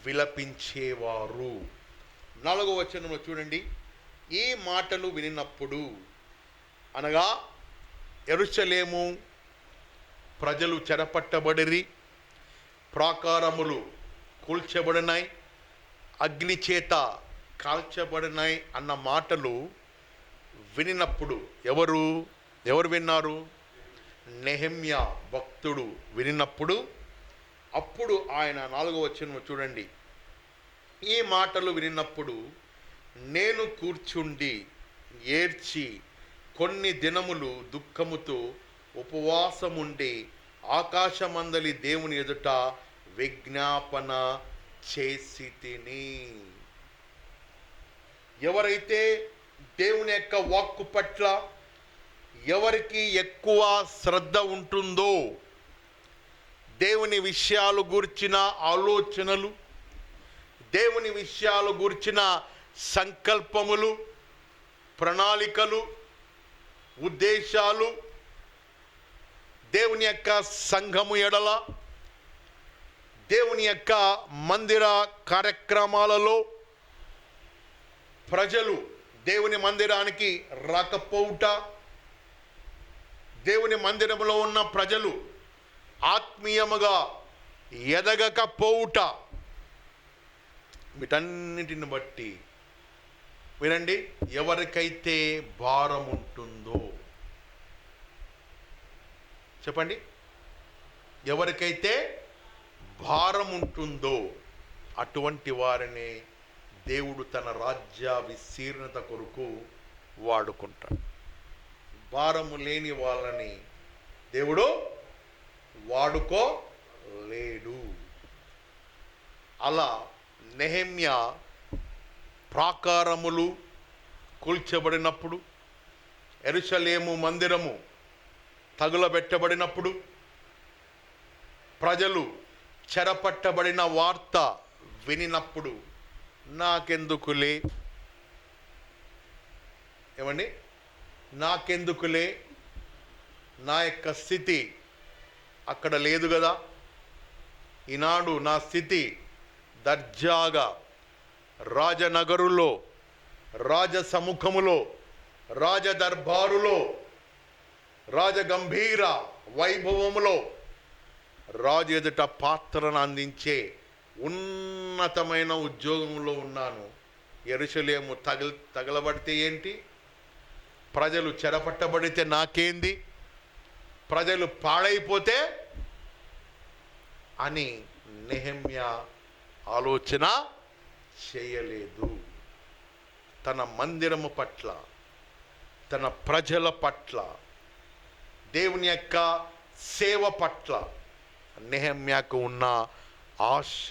విలపించేవారు. 4వ వచనంలో చూడండి, ఈ మాటలు వినినప్పుడు, అనగా యెరూషలేము ప్రజలు చెరపట్టబడిరి, ప్రాకారములు కూల్చబడినాయి, అగ్ని చేత కాల్చబడినాయి అన్న మాటలు వినినప్పుడు ఎవరు విన్నారు? నెహెమ్యా భక్తుడు వినినప్పుడు, అప్పుడు ఆయన 4వ వచనం చూడండి, ఈ మాటలు వినినప్పుడు నేను కూర్చుండి ఏడ్చి కొన్ని దినములు దుఃఖముతో ఉపవాసముండి ఆకాశమందలి దేవుని ఎదుట విజ్ఞాపన చేసి తిని. ఎవరైతే దేవుని యొక్క వాక్కు పట్ల ఎవరికి ఎక్కువ శ్రద్ధ ఉంటుందో, దేవుని విషయాలు గూర్చిన ఆలోచనలు, దేవుని విషయాలు గూర్చిన సంకల్పములు, ప్రణాళికలు, ఉద్దేశాలు, దేవుని యొక్క సంఘము ఎడల, దేవుని యొక్క మందిర కార్యక్రమాలలో ప్రజలు దేవుని మందిరానికి రాకపోవుట, దేవుని మందిరంలో ఉన్న ప్రజలు ఆత్మీయముగా ఎదగకపోవుట, వీటన్నిటిని బట్టి వినండి, ఎవరికైతే భారం ఉంటుందో, చెప్పండి, ఎవరికైతే భారం ఉంటుందో అటువంటి వారిని దేవుడు తన రాజ్య విస్తీర్ణత కొరకు వాడుకుంటాడు. భారము లేని వాళ్ళని దేవుడు వాడుకోలేడు. అలా నెహెమ్యా ప్రాకారములు కూల్చబడినప్పుడు, యెరూషలేము మందిరము తగులబెట్టబడినప్పుడు, ప్రజలు చెరపట్టబడిన వార్త వినినప్పుడు, నాకెందుకులే, ఏమండి, నాకెందుకులే, నా యొక్క స్థితి అక్కడ లేదు కదా, ఈనాడు నా స్థితి దర్జాగా రాజనగరులో, రాజసముఖములో, రాజదర్బారులో, రాజగంభీర వైభవములో రాజు ఎదుట పాత్రను అందించే ఉన్నతమైన ఉద్యోగంలో ఉన్నాను. యెరూషలేము తగలబడితే ఏంటి, ప్రజలు చెరపట్టబడితే నాకేంది, ప్రజలు పాడైపోతే అని నెహెమ్యా ఆలోచన చేయలేదు. తన మందిరము పట్ల, తన ప్రజల పట్ల, దేవుని యొక్క సేవ పట్ల నెహెమ్యాకు ఉన్న ఆశ,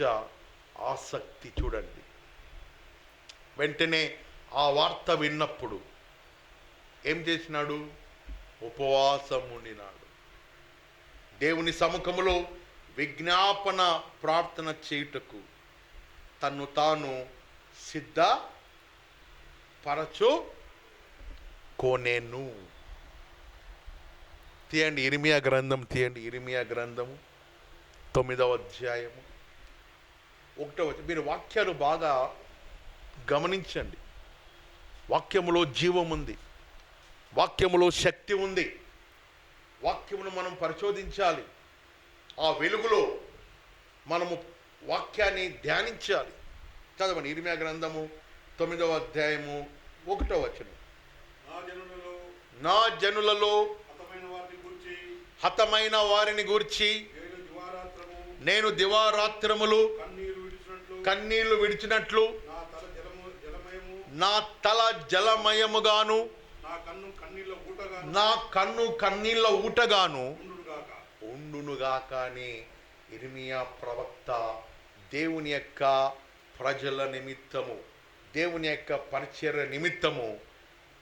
ఆసక్తి చూడండి. వెంటనే ఆ వార్త విన్నప్పుడు ఏం చేసినాడు? ఉపవాసం ఉండినాడు. దేవుని సముఖములో విజ్ఞాపన ప్రార్థన చేయుటకు తన్ను తాను సిద్ధపరచుకొనెను. తీయండి ఇర్మియా గ్రంథం, తీయండి ఇర్మియా గ్రంథము 9వ అధ్యాయము 1వ. మీరు వాక్యాలు బాగా గమనించండి. వాక్యములో జీవం ఉంది, వాక్యములో శక్తి ఉంది. వాక్యమును మనం పరిశోధించాలి. ఆ వెలుగులో మనము వాక్యాన్ని ధ్యానించాలి. చదవండి ఇర్మియా గ్రంథము 9వ అధ్యాయము 1వ వచనం. నా జనులలో హతమైన వారిని గూర్చి నేను దివారాత్రములు కన్నీళ్లు విడిచినట్లు నా తల జలమయముగాను నా కన్ను కన్నీళ్ళ ఊటగాను ఉండునుగాక అని ఇర్మియా ప్రవక్త దేవుని యొక్క ప్రజల నిమిత్తము, దేవుని యొక్క పరిచర్య నిమిత్తము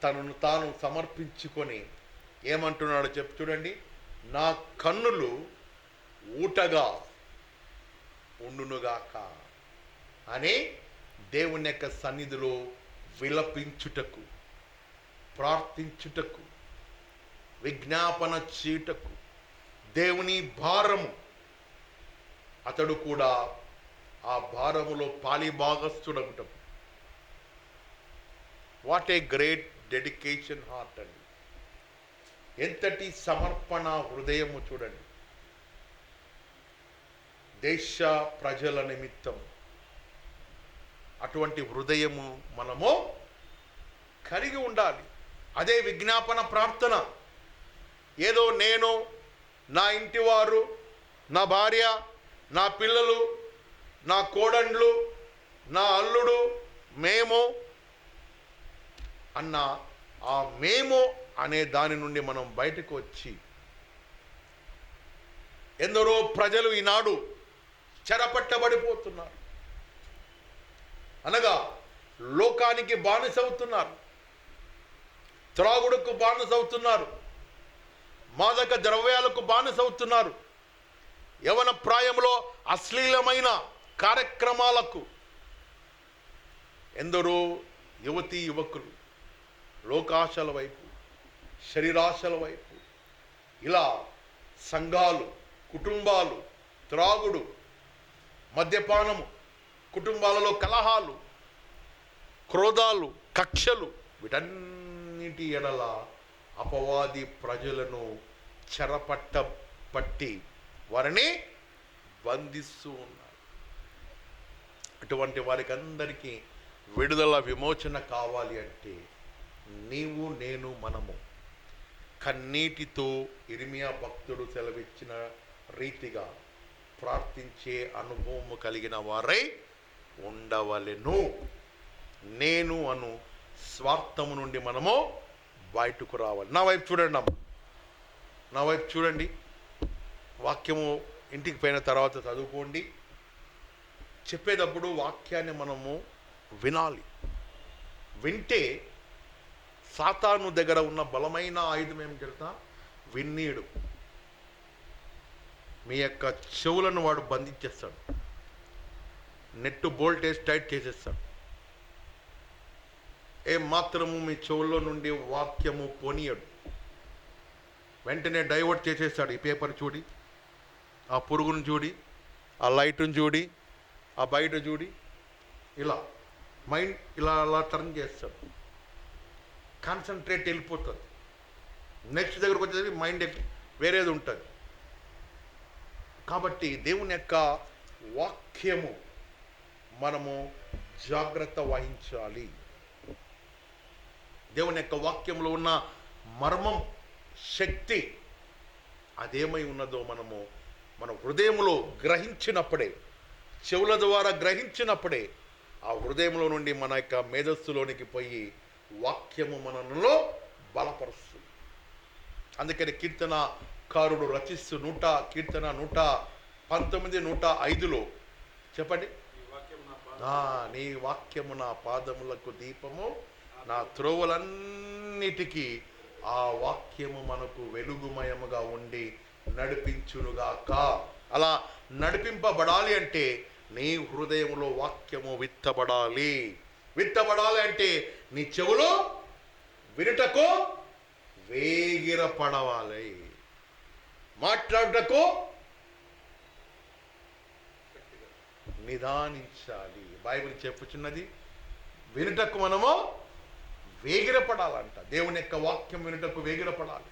తనను తాను సమర్పించుకొని ఏమంటున్నాడో చెప్పు చూడండి. నా కన్నులు ఊటగా ఉండునుగాక అని దేవుని యొక్క సన్నిధిలో విలపించుటకు, ప్రార్థించుటకు, విజ్ఞాపన చేయుటకు, దేవుని భారము అతడు కూడా ఆ భారములో పాలిభాగస్థుడగుటకు. What a great dedication heart అండి! ఎంతటి సమర్పణ హృదయము చూడండి. దేశ ప్రజల నిమిత్తం అటువంటి హృదయము మనము కలిగి ఉండాలి. అదే విజ్ఞాపన ప్రార్థన. ఏదో నేను, నా ఇంటి వారు, నా భార్య, నా పిల్లలు, నా కోడండ్లు, నా అల్లుడు, మేము అన్న ఆ మేము అనే దాని నుండి మనం బయటకు వచ్చి, ఎందరో ప్రజలు ఈనాడు చెరపట్టబడిపోతున్నారు, అనగా లోకానికి బానిసవుతున్నారు, త్రాగుడుకు బానిసవుతున్నారు, మాదక ద్రవ్యాలకు బానిసవుతున్నారు, యవన ప్రాయంలో అశ్లీలమైన కార్యక్రమాలకు ఎందరో యువతీ యువకులు లోకాశల వైపు, శరీరాశల వైపు, ఇలా సంఘాలు, కుటుంబాలు, త్రాగుడు, మద్యపానము, కుటుంబాలలో కలహాలు, క్రోధాలు, కక్షలు, వీటన్నిటి ఎడల అపవాది ప్రజలను పట్టి వారిని బంధిస్తూ ఉన్నారు. అటువంటి వారికి అందరికీ విడుదల, విమోచన కావాలి అంటే నీవు, నేను, మనము కన్నీటితో ఇర్మియా భక్తుడు సెలవిచ్చిన రీతిగా ప్రార్థించే అనుభవము కలిగిన వారై ఉండవలెను. నేను అను స్వార్థము నుండి మనము బయటకు రావాలి. నా వైపు చూడండి అమ్మ, నా వైపు చూడండి. వాక్యము ఇంటికి పోయిన తర్వాత చదువుకోండి. చెప్పేటప్పుడు వాక్యాన్ని మనము వినాలి. వింటే సాతాను దగ్గర ఉన్న బలమైన ఆయుధం ఏం తెలుసా? విన్నీడు. మీ యొక్క చెవులను వాడు బంధించేస్తాడు, నెట్టు బోల్టేజ్ టైట్ చేసేస్తాడు. ఏం మాత్రము మీ చెవుల్లో నుండి వాక్యము పోనీయడు. వెంటనే డైవర్ట్ చేసేస్తాడు. ఈ పేపర్ చూడి, ఆ పురుగును చూడి, ఆ లైట్ను చూడి, ఆ బయట చూడి, ఇలా మైండ్ ఇలా అలా టర్న్ చేస్తాడు. కాన్సన్ట్రేట్ వెళ్ళిపోతుంది. నెక్స్ట్ దగ్గరకు వచ్చేసరికి మైండ్ వేరేది ఉంటుంది. కాబట్టి దేవుని యొక్క వాక్యము మనము జాగ్రత్త వహించాలి. దేవుని యొక్క వాక్యంలో ఉన్న మర్మం, శక్తి అదేమై ఉన్నదో మనము మన హృదయంలో గ్రహించినప్పుడే, చెవుల ద్వారా గ్రహించినప్పుడే ఆ హృదయంలో నుండి మన యొక్క మేధస్సులోనికి పోయి వాక్యము మనలో బలపరుస్తుంది. అందుకని కీర్తనకారుడు రచిస్తూ కీర్తన 119, 105లో చెప్పండి, నీ వాక్యము నా పాదములకు దీపము, నా త్రోవలన్నిటికీ ఆ వాక్యము మనకు వెలుగుమయముగా ఉండి నడిపించునుగాక. అలా నడిపింపబడాలి అంటే నీ హృదయంలో వాక్యము విత్తబడాలి. విత్తబడాలి అంటే నీ చెవులు వినుటకు వేగిరపడవాలి, మాట్లాడుటకు నిదానించాలి. బైబిల్ చెప్పుచున్నది వినుటకు మనము వేగిరపడాలంట. దేవుని యొక్క వాక్యం వినుటకు వేగిరపడాలి,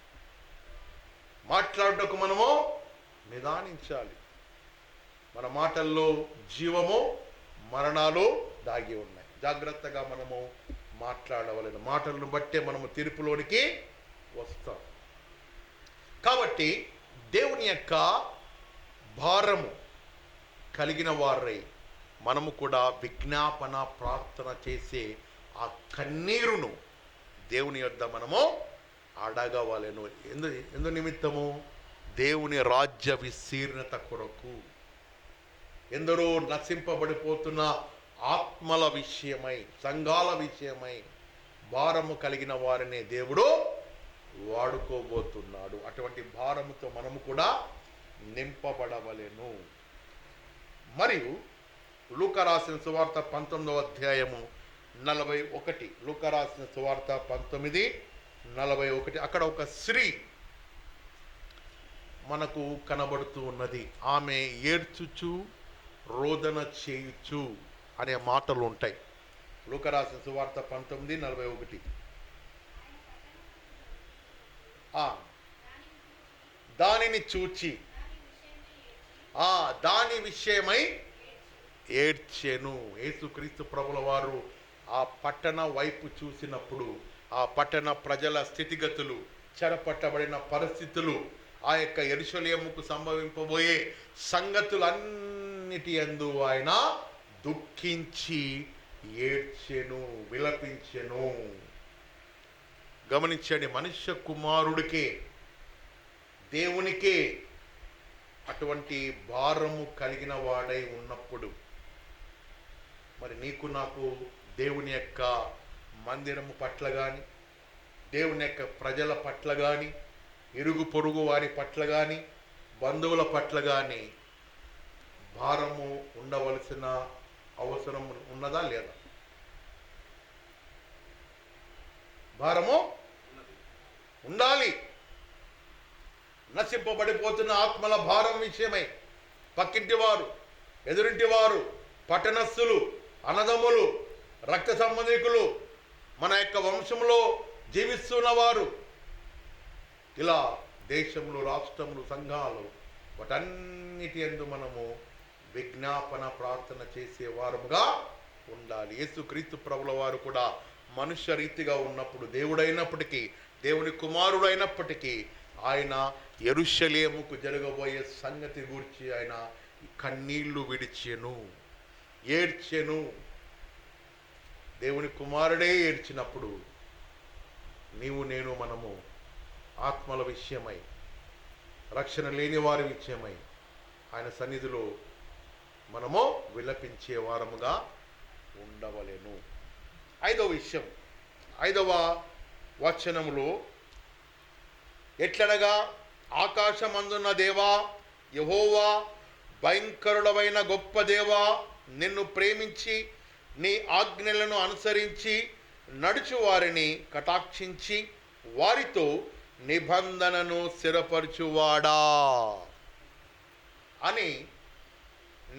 మాట్లాడుటకు మనము నిదానించాలి. మన మాటల్లో జీవము, మరణాలు దాగి ఉన్నాయి. జాగ్రత్తగా మనము మాట్లాడవలెను. మాటలను బట్టే మనము తీర్పులోనికి వస్తాం. కాబట్టి దేవుని యొక్క భారము కలిగిన వారై మనము కూడా విజ్ఞాపన ప్రార్థన చేసే ఆ కన్నీరును దేవుని యొద్ద మనము అడగవలెను. ఎందు నిమిత్తము? దేవుని రాజ్య విస్తీర్ణత కొరకు. ఎందరో నశింపబడిపోతున్న ఆత్మల విషయమై, సంఘాల విషయమై భారము కలిగిన వారిని దేవుడు వాడుకోబోతున్నాడు. అటువంటి భారముతో మనము కూడా నింపబడవలెను. మరియు లూకా రాసిన సువార్త 19వ అధ్యాయము 41. లూకా రాసిన సువార్త 19:41. అక్కడ ఒక స్త్రీ మనకు కనబడుతూ ఉన్నది. ఆమె ఏడ్చుచు రోదన చేయుచు అనే మాటలు ఉంటాయి. లూకా రాసిన సువార్త 19:41. దానిని చూచి దాని విషయమై ఏడ్చెను. యేసుక్రీస్తు ప్రభుల వారు ఆ పట్టణ వైపు చూసినప్పుడు ఆ పట్టణ ప్రజల స్థితిగతులు, చెరపట్టబడిన పరిస్థితులు, ఆ యొక్క యెరూషలేముకు సంభవింపబోయే సంగతులన్నిటి యందు ఆయన దుఃఖించి ఏడ్చెను, విలపించెను. గమనించండి, మనుష్య కుమారుడికే, దేవునికే అటువంటి భారము కలిగిన వాడై ఉన్నప్పుడు మరి నీకు నాకు దేవుని యొక్క మందిరము పట్ల కానీ, దేవుని యొక్క ప్రజల పట్ల కానీ, ఇరుగు పొరుగు వారి పట్ల కానీ, బంధువుల పట్ల కానీ భారము ఉండవలసిన అవసరం ఉన్నదా లేదా? భారము ఉండాలి. నశింపబడిపోతున్న ఆత్మల భారం విషయమై పక్కింటి వారు, ఎదురింటి వారు, పట్టణస్థులు, అన్నదమ్ములు, రక్త సంబంధికులు, మన యొక్క వంశంలో జీవిస్తున్న వారు, ఇలా దేశములు, రాష్ట్రములు, సంఘాలు, వాటన్నిటి యందు మనము విజ్ఞాపన ప్రార్థన చేసే వారముగా ఉండాలి. యేసుక్రీస్తు ప్రభుల వారు కూడా మనుష్య రీతిగా ఉన్నప్పుడు, దేవుడైనప్పటికీ, దేవుని కుమారుడైనప్పటికీ ఆయన యెరూషలేముకు జరగబోయే సంగతి గూర్చి ఆయన కన్నీళ్లు విడిచెను, ఏడ్చెను. దేవుని కుమారుడే ఏడ్చినప్పుడు నీవు నేను మనము ఆత్మల విషయమై, రక్షణ లేని వారి విషయమై ఆయన సన్నిధిలో మనము విలపించే వారముగా ఉండవలెను. 5వ విషయం, 5వ వచనములో ఎట్లనగా ఆకాశమందున్న దేవా యెహోవా, భయంకరుడవైన గొప్ప దేవా, నిన్ను ప్రేమించి నీ ఆజ్ఞలను అనుసరించి నడుచు వారిని కటాక్షించి వారితో నిబంధనను స్థిరపరచువాడా అని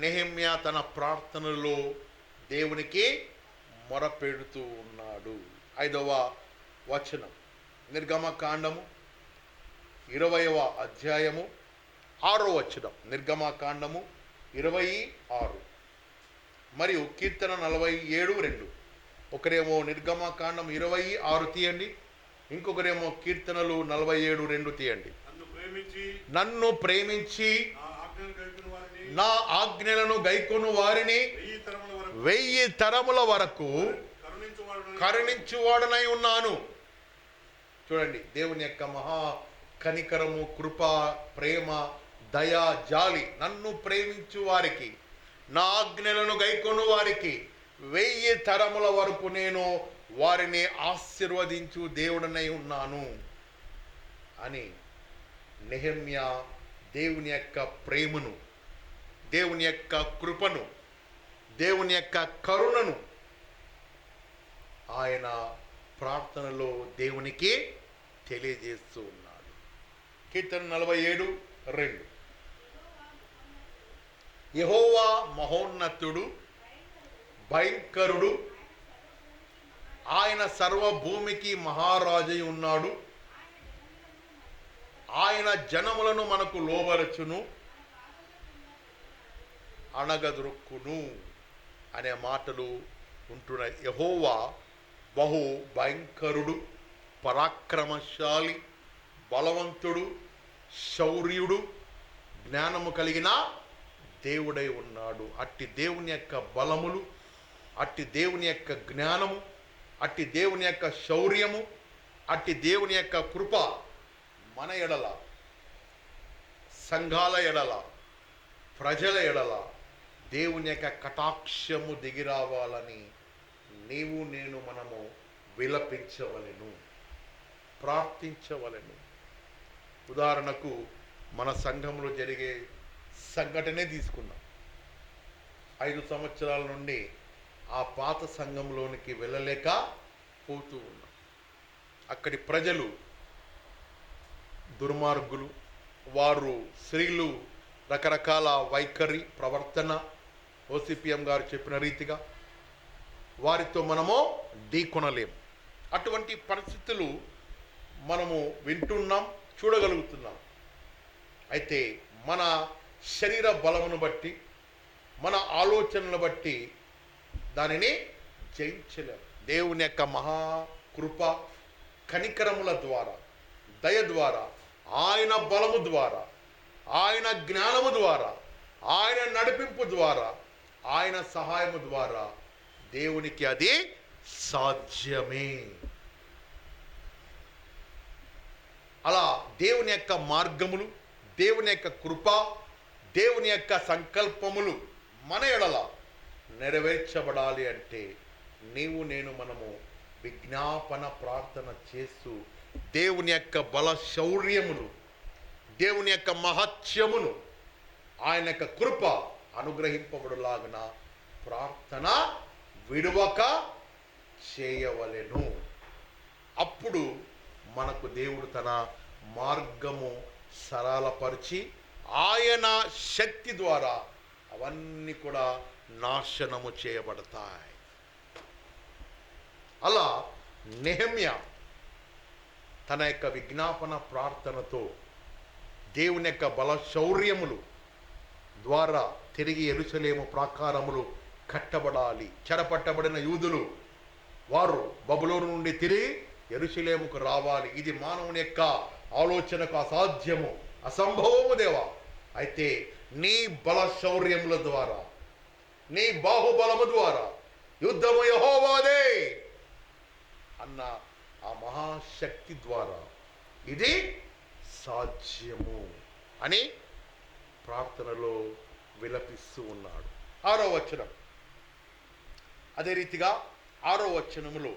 నెహెమ్యా తన ప్రార్థనలో దేవునికి మొరపెడుతూ ఉన్నాడు. 5వ వచనం, నిర్గమకాండము 20వ అధ్యాయము 6వ వచనం. నిర్గమకాండము 26 మరియు కీర్తన 47:2. ఒకరేమో నిర్గమకాండం 26 తీయండి, ఇంకొకరేమో కీర్తనలు 47:2 తీయండి. నన్ను ప్రేమించి నా ఆజ్ఞలను గైకొను వారిని 1000 తరముల వరకు కరుణించువాడనై ఉన్నాను. చూడండి, దేవుని యొక్క మహా కనికరము, కృప, ప్రేమ, దయ, జాలి. నన్ను ప్రేమించు వారికి, నా ఆజ్ఞలను గైకొను వారికి 1000 తరముల వరకు నేను వారిని ఆశీర్వదించు దేవుడనై ఉన్నాను అని నెహెమ్యా దేవుని యొక్క ప్రేమను, దేవుని యొక్క కృపను, దేవుని యొక్క కరుణను ఆయన ప్రార్థనలో దేవునికి తెలియజేస్తూ ఉన్నాడు. కీర్తన 47:2. యెహోవా మహోన్నతుడు, భయంకరుడు, ఆయన సర్వభూమికి మహారాజై ఉన్నాడు. ఆయన జనములను మనకు లోబరచును, అణగదొరుక్కును అనే మాటలు ఉంటున్నాయి. యెహోవా బహు భయంకరుడు, పరాక్రమశాలి, బలవంతుడు, శౌర్యుడు, జ్ఞానము కలిగిన దేవుడై ఉన్నాడు. అట్టి దేవుని యొక్క బలములు, అట్టి దేవుని యొక్క జ్ఞానము, అట్టి దేవుని యొక్క శౌర్యము, అట్టి దేవుని యొక్క కృప మన ఎడల, సంఘాల ఎడల, ప్రజల ఎడల దేవుని యొక్క కటాక్షము దిగిరావాలని నీవు నేను మనము విలపించవలెను, ప్రార్థించవలెను. ఉదాహరణకు మన సంఘంలో జరిగే సంఘటనే తీసుకున్నాం. 5 సంవత్సరాల నుండి ఆ పాత సంఘంలోనికి వెళ్ళలేక పోతూ ఉన్నాం. అక్కడి ప్రజలు దుర్మార్గులు, వారు స్త్రీలు రకరకాల వైఖరి ప్రవర్తన, ఓసిపిఎం గారు చెప్పిన రీతిగా వారితో మనము ఢీకొనలేము. అటువంటి పరిస్థితులు మనము వింటున్నాం, చూడగలుగుతున్నాం. అయితే మన శరీర బలమును బట్టి, మన ఆలోచనలను బట్టి దానిని జయించలేము. దేవుని యొక్క మహాకృప కనికరముల ద్వారా, దయ ద్వారా, ఆయన బలము ద్వారా, ఆయన జ్ఞానము ద్వారా, ఆయన నడిపింపు ద్వారా, ఆయన సహాయము ద్వారా దేవునికి అది సాధ్యమే. అలా దేవుని యొక్క మార్గములు, దేవుని యొక్క కృప, దేవుని యొక్క సంకల్పములు మన ఎడల నెరవేర్చబడాలి అంటే నీవు నేను మనము విజ్ఞాపన ప్రార్థన చేస్తూ దేవుని యొక్క బల శౌర్యమును, దేవుని యొక్క మహత్యమును, ఆయన యొక్క కృప అనుగ్రహింపబడులాగున ప్రార్థన విడువక చేయవలెను. అప్పుడు మనకు దేవుడు తన మార్గము సరళపరిచి ఆయన శక్తి ద్వారా అవన్నీ కూడా నాశనము చేయబడతాయి. అలా నెహెమ్యా తన యొక్క విజ్ఞాపన ప్రార్థనతో దేవుని యొక్క బల శౌర్యములు ద్వారా తిరిగి యెరూషలేము ప్రాకారములు కట్టబడాలి. చెరపట్టబడిన యూదులు వారు బబులోను నుండి తిరిగి యెరూషలేముకు రావాలి. ఇది మానవుని యొక్క ఆలోచనకు అసాధ్యము, అసంభవము దేవా. అయితే నీ బల శౌర్యముల ద్వారా, నీ బాహుబలము ద్వారా యుద్ధము యెహోవాదే అన్న ఆ మహాశక్తి ద్వారా ఇది సాధ్యము అని ప్రార్థనలో విలపిస్తూ ఉన్నాడు. 6వ వచనం. అదే రీతిగా 6వ వచనములో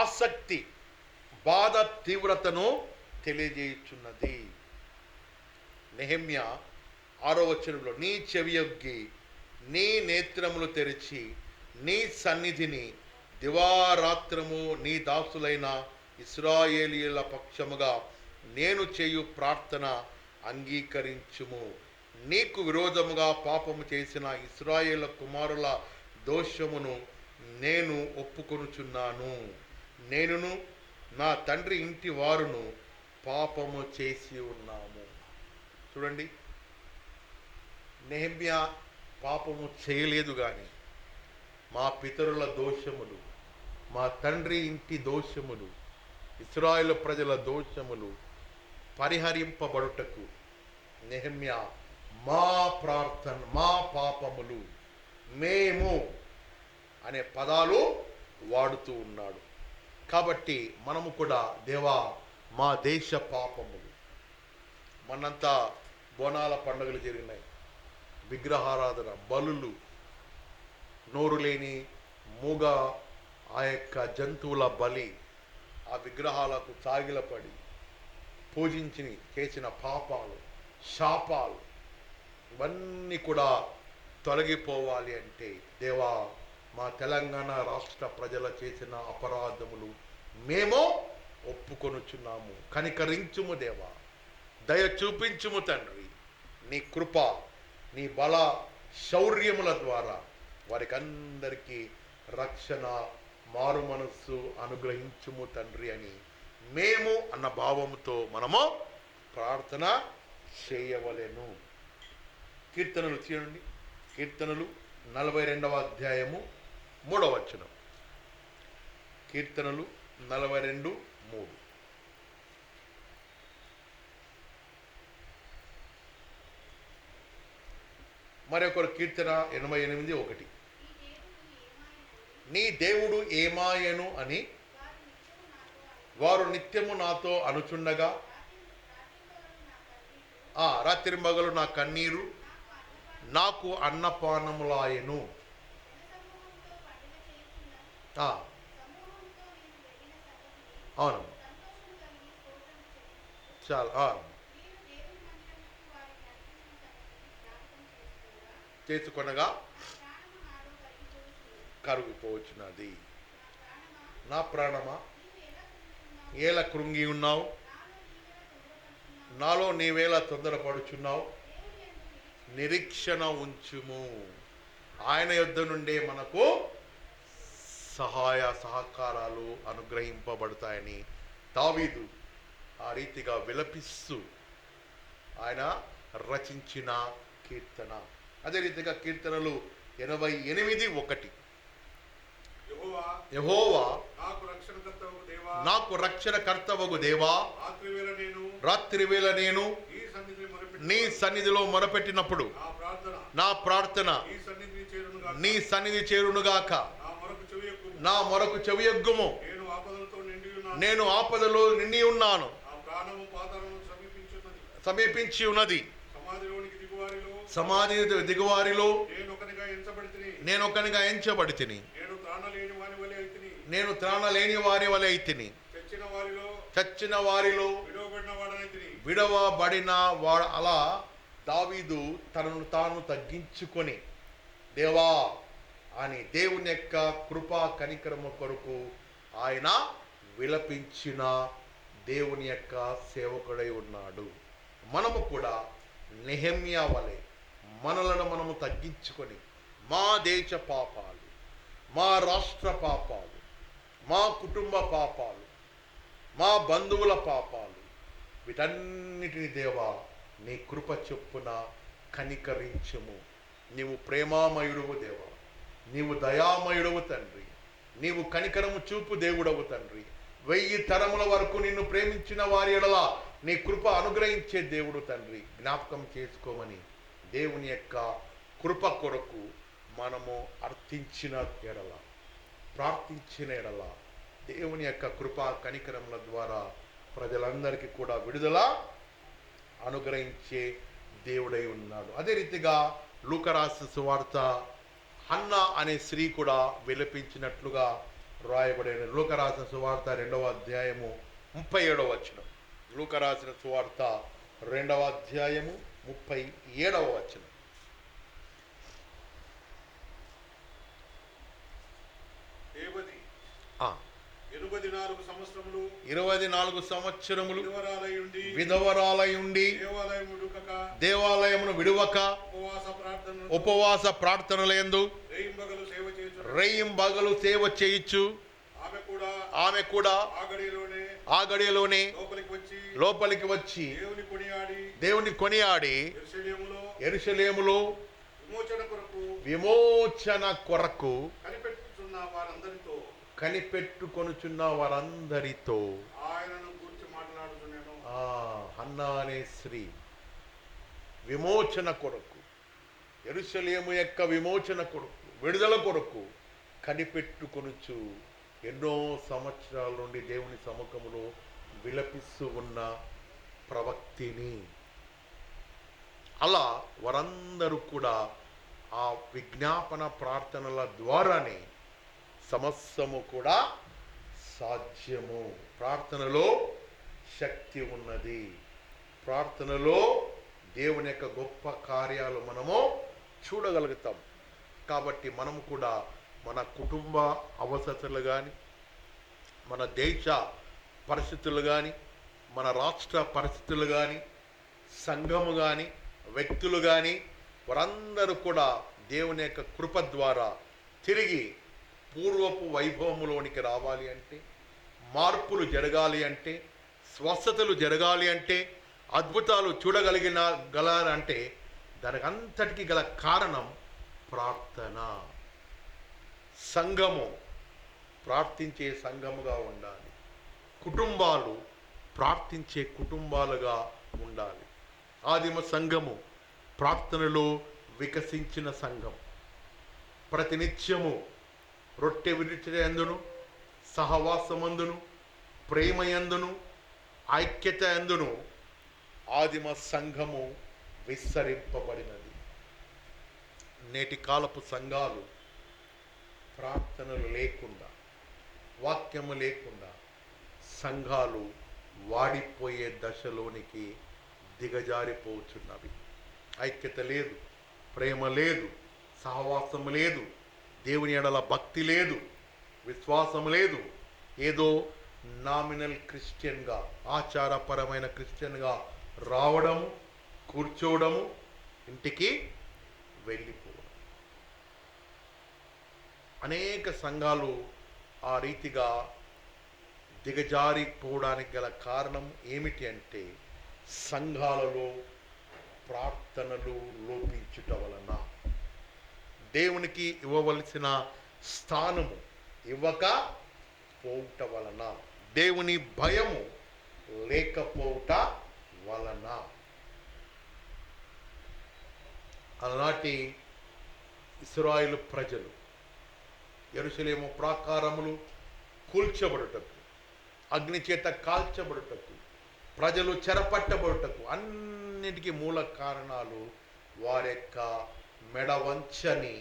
ఆసక్తి బాధ తీవ్రతను తెలియజేయుచున్నది. నెహెమ్యా 6వ వచనంలో నీ చెవియొగ్గి నీ నేత్రములు తెరిచి నీ సన్నిధిని దివారాత్రము నీ దాసులైన ఇశ్రాయేలీయుల పక్షముగా నేను చేయు ప్రార్థన అంగీకరించుము. నీకు విరోధముగా పాపము చేసిన ఇశ్రాయేలు కుమారుల దోషమును నేను ఒప్పుకొనుచున్నాను. నేనును నా తండ్రి ఇంటి వారును పాపము చేసి ఉన్నాము. చూడండి, నెహెమ్యా పాపము చేయలేదు, కానీ మా పితరుల దోషములు, మా తండ్రి ఇంటి దోషములు, ఇశ్రాయేలు ప్రజల దోషములు పరిహరింపబడుటకు నెహెమ్యా మా ప్రార్థన, మా పాపములు, మేము అనే పదాలు వాడుతూ ఉన్నాడు. కాబట్టి మనము కూడా దేవా మా దేశ పాపములు, మనంతా బోనాల పండుగలు జరిగినాయి, విగ్రహారాధన, బలులు, నోరు లేని మూగ ఆ యొక్క జంతువుల బలి, ఆ విగ్రహాలకు సాగిలపడి పూజించి చేసిన పాపాలు, శాపాలు ఇవన్నీ కూడా తొలగిపోవాలి అంటే దేవా మా తెలంగాణ రాష్ట్ర ప్రజల చేసిన అపరాధములు మేము ఒప్పుకొనుచున్నాము, కనికరించుము దేవా, దయ చూపించుము తండ్రి. నీ కృప, నీ బల శౌర్యముల ద్వారా వారికి అందరికీ రక్షణ, మారు మనస్సు అనుగ్రహించుము తండ్రి అని మేము అన్న భావముతో మనము ప్రార్థన చేయవలెను. కీర్తనలు చూడండి, కీర్తనలు 42వ అధ్యాయము 3వ వచనం. కీర్తనలు 42:3. మరొకరు కీర్తన 88:1. నీ దేవుడు ఏమాయను అని వారు నిత్యము నాతో అనుచుండగా, రాత్రింబగలు నా కన్నీరు నాకు అన్నపానములాయను. అవును, చాలా చేసుకొనగా కరుగుపోవచ్చున్నది. నా ప్రాణమా ఏల కృంగి ఉన్నావు, నాలో నీవేలా తొందరపడుచున్నావు. నిరీక్షణ ఉంచుము. ఆయన యొద్ద నుండే మనకు సహాయ సహకారాలు అనుగ్రహింపబడతాయని దావీదు ఆ రీతిగా విలపిస్తూ ఆయన రచించిన కీర్తన. అదే రీతిగా కీర్తనలు 88:1. యెహోవా నాకు రక్షణకర్తవగు దేవా, రాత్రివేళ నేను నీ సన్నిధిలో మొరపెట్టినప్పుడు నా ప్రార్థన నీ సన్నిధి చేరునుగాక. నా మొరకు చెవియొగ్గుము. నేను ఆపదలో నిండి ఉన్నాను, సమీపించి ఉన్నది. సమాధి దిగువారిలో నేను ఒకనిగా ఎంచబడితిని. నేను త్రాణలేని వారి వలె అయితిని. చచ్చిన వారిలో విడవబడిన వాడు. అలా దావీదు తనను తాను తగ్గించుకొని దేవా అని దేవుని యొక్క కృపా కనికరము కొరకు ఆయన విలపించిన దేవుని యొక్క సేవకుడై ఉన్నాడు. మనము కూడా నెహెమ్యా వలె మనలను మనము తగ్గించుకొని మా దేశ పాపాలు, మా రాష్ట్ర పాపాలు, మా కుటుంబ పాపాలు, మా బంధువుల పాపాలు, వీటన్నిటిని దేవా నీ కృప చొప్పున కనికరించుము. నీవు ప్రేమామయుడవు దేవా, నీవు దయామయుడవు తండ్రి, నీవు కనికరము చూపు దేవుడవు తండ్రి. 1000 తరముల వరకు నిన్ను ప్రేమించిన వారి ఎడల నీ కృప అనుగ్రహించే దేవుడు తండ్రి. జ్ఞాపకం చేసుకోమని దేవుని యొక్క కృప కొరకు మనము అర్థించిన ఎడల, ప్రార్థించిన ఎడల దేవుని యొక్క కృపా కనికరముల ద్వారా ప్రజలందరికీ కూడా విడుదల అనుగ్రహించే దేవుడై ఉన్నాడు. అదే రీతిగా లూకా రాసిన సువార్త హన్నా అనే స్త్రీ కూడా విలపించినట్లుగా రాయబడిన లూకా రాసిన సువార్త 2వ అధ్యాయము 37వ వచనం. లూకా రాసిన సువార్త 2వ అధ్యాయము 37వ వచనం. దేవది 24 సంవత్సరములు విధవరాలయుండి దేవాలయమును విడువక ఉపవాస ప్రార్థనలందు రేయింబగలు సేవ చేయుచు ఆమె కూడా ఆ గడియలోనే లోపలికి వచ్చి దేవుని కొనియాడి యెరూషలేములో విమోచన కొరకు కనిపెట్టుకొనుచున్న వారందరితో ఆయనను గురించి మాట్లాడుతున్నాను. హన్నా అనే స్త్రీ విమోచన కొరకు, యెరూషలేము యొక్క విమోచన కొరకు, విడుదల కొరకు కనిపెట్టుకొనుచు ఎన్నో సంవత్సరాల నుండి దేవుని సముఖములో విలపిస్తూ ఉన్న ప్రవక్తిని. అలా వారందరూ కూడా ఆ విజ్ఞాపన ప్రార్థనల ద్వారానే సమస్తము కూడా సాధ్యము. ప్రార్థనలో శక్తి ఉన్నది. ప్రార్థనలో దేవుని యొక్క గొప్ప కార్యాలు మనము చూడగలుగుతాం. కాబట్టి మనము కూడా మన కుటుంబ అవసరతలు కానీ, మన దేశ పరిస్థితులు కానీ, మన రాష్ట్ర పరిస్థితులు కానీ, సంఘము కానీ, వ్యక్తులు కానీ, వారందరూ కూడా దేవుని యొక్క కృప ద్వారా తిరిగి పూర్వపు వైభవములోనికి రావాలి అంటే, మార్పులు జరగాలి అంటే, స్వస్థతలు జరగాలి అంటే, అద్భుతాలు గలంటే దానికి అంతటికి గల కారణం ప్రార్థన. సంఘము ప్రార్థించే సంఘముగా ఉండాలి. కుటుంబాలు ప్రార్థించే కుటుంబాలుగా ఉండాలి. ఆదిమ సంఘము ప్రార్థనలో వికసించిన సంఘం. ప్రతినిత్యము రొట్టె విరుచుటయందును, సహవాసమందును, ప్రేమయందును, ఐక్యత యందును ఆదిమ సంఘము విస్తరింపబడినది. నేటి కాలపు సంఘాలు ప్రార్థనలు లేకుండా, వాక్యము లేకుండా సంఘాలు వాడిపోయే దశలోనికి దిగజారిపోతున్నవి. ఐక్యత లేదు, ప్రేమ లేదు, సహవాసం లేదు, దేవుని ఎడల భక్తి లేదు, విశ్వాసం లేదు. ఏదో నామినల్ క్రిస్టియన్గా, ఆచారపరమైన క్రిస్టియన్గా రావడము, కూర్చోవడము, ఇంటికి వెళ్ళిపోవడం. అనేక సంఘాలు ఆ రీతిగా దిగజారిపోవడానికి గల కారణం ఏమిటి అంటే సంఘాలలో ప్రార్థనలు లోపించుట వలన, దేవునికి ఇవ్వవలసిన స్థానము ఇవ్వకపోవుట వలన, దేవుని భయము లేకపోవుట వలన. ఆనాటి ఇశ్రాయేలు ప్రజలు యెరూషలేము ప్రాకారములు కూల్చబడుటకు, అగ్ని చేత కాల్చబడుటకు, ప్రజలు చెరపట్టబడుటకు అన్నిటికీ మూల కారణాలు వారి యొక్క మెడవంచని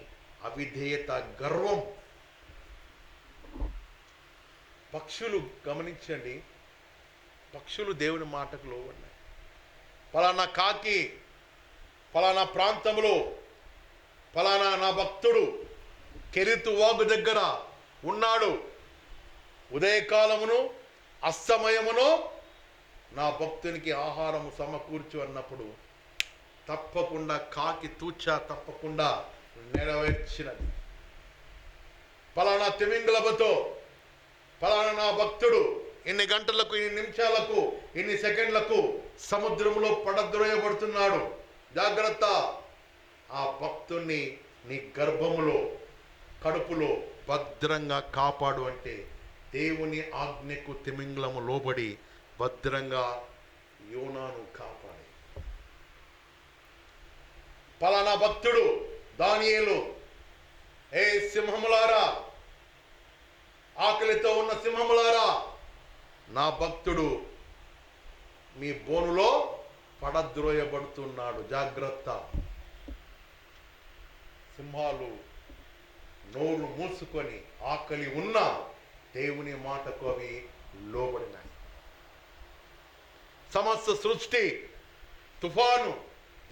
అవిధేయత, గర్వం. పక్షులు గమనించండి, పక్షులు దేవుని మాటకు లోబడినాయి. ఫలానా కాకి ఫలానా ప్రాంతంలో ఫలానా నా భక్తుడు కెరీతు వాగు దగ్గర ఉన్నాడు, ఉదయకాలమును అస్తమయమును నా భక్తునికి ఆహారము సమకూర్చు అన్నప్పుడు తప్పకుండా కాకి తూచా తప్పకుండా నెరవేర్చినది. ఫలానా తిమింగలముతో ఫలానా నా భక్తుడు ఇన్ని గంటలకు, ఇన్ని నిమిషాలకు, ఇన్ని సెకండ్లకు సముద్రంలో పడద్రోయబడుతున్నాడు, జాగ్రత్త, ఆ భక్తుణ్ణి నీ గర్భములో, కడుపులో భద్రంగా కాపాడు అంటే దేవుని ఆజ్ఞకు తిమింగలము లోబడి భద్రంగా యోనాను కాపాడి. ఫలానా భక్తుడు దానియేలు, ఏ సింహములారా, ఆకలితో ఉన్న సింహములారా, నా భక్తుడు మీ బోనులో పడద్రోయబడుతున్నాడు, జాగ్రత్త. సింహాలు నోరు మూసుకొని ఆకలి ఉన్న దేవుని మాటకు అవి లోబడినాయి. సమస్త సృష్టి, తుఫాను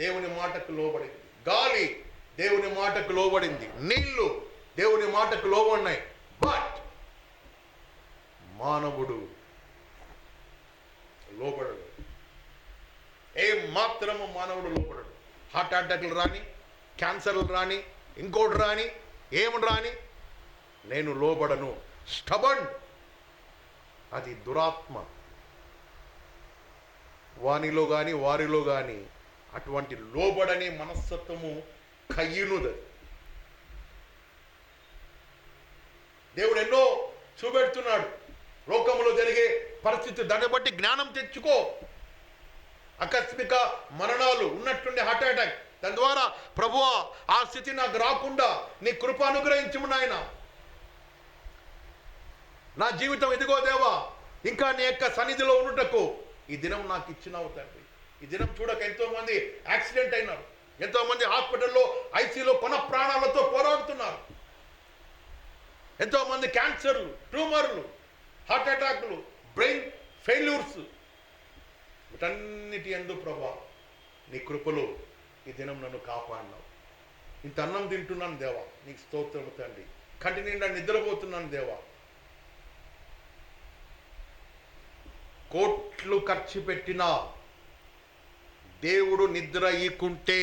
దేవుని మాటకు లోబడింది, గాలి దేవుని మాటకు లోబడింది, నీళ్లు దేవుని మాటకు లోబడినాయి. బట్ మానవుడు లోబడడు. ఏం మాత్రము మానవుడు లోబడడు. హార్ట్ అటాక్లు రాని, క్యాన్సర్లు రాని, ఇంకోటి రాని, ఏమి రాని, నేను లోబడను. స్టబన్, అది దురాత్మ. వానిలో కానీ వారిలో కానీ అటువంటి లోబడని మనస్తత్వము కయ్యునుది. దేవుడు ఎన్నో చూపెడుతున్నాడు. లోకంలో జరిగే పరిస్థితి దాన్ని బట్టి జ్ఞానం తెచ్చుకో. ఆకస్మిక మరణాలు ఉన్నట్టుండే హార్ట్ అటాక్, దాని ద్వారా ప్రభువా ఆ స్థితి నాకు రాకుండా నీ కృప అనుగ్రహించుము నాయన. నా జీవితం ఇదిగో దేవా, ఇంకా నీ యొక్క సన్నిధిలో ఉండుటకు ఈ దినం నాకు ఇచ్చినావు తండ్రి. ఈ దినం చూడక ఎంతో మంది యాక్సిడెంట్ అయినారు, ఎంతో మంది హాస్పిటల్లో ఐసీలో కొన ప్రాణాలతో పోరాడుతున్నారు, ఎంతో మంది క్యాన్సర్లు, ట్యూమర్లు, హార్ట్ అటాక్లు, బ్రెయిన్ ఫెయిల్యూర్స్. వీటన్నిటి యందు ప్రభా నీ కృపలో ఈ దినం నన్ను కాపాడినావు. ఇంత అన్నం తింటున్నాను దేవా, నీకు స్తోత్రము తండ్రి. కంటి నిండా నిద్రపోతున్నాను దేవా. కోట్లు ఖర్చు పెట్టినా దేవుడు నిద్ర ఈకుంటే,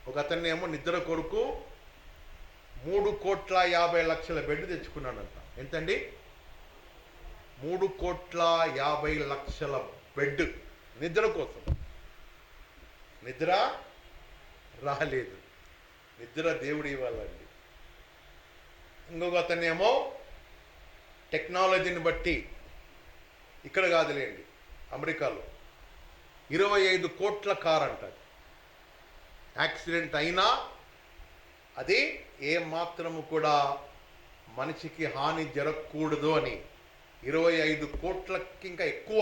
ఒక అతన్ని ఏమో నిద్ర కొరకు 3,50,00,000 బెడ్ తెచ్చుకున్నాడంట. ఎంతండి? 3,50,00,000 బెడ్ నిద్ర కోసం. నిద్ర రాలేదు. నిద్ర దేవుడు ఇవ్వాలండి. ఇంకొక అతనేమో టెక్నాలజీని బట్టి, ఇక్కడ కాదులేండి అమెరికాలో 25 కోట్ల కార్ అంటారు. యాక్సిడెంట్ అయినా అది ఏమాత్రము కూడా మనిషికి హాని జరగకూడదు అని 25 కోట్లకి ఇంకా ఎక్కువ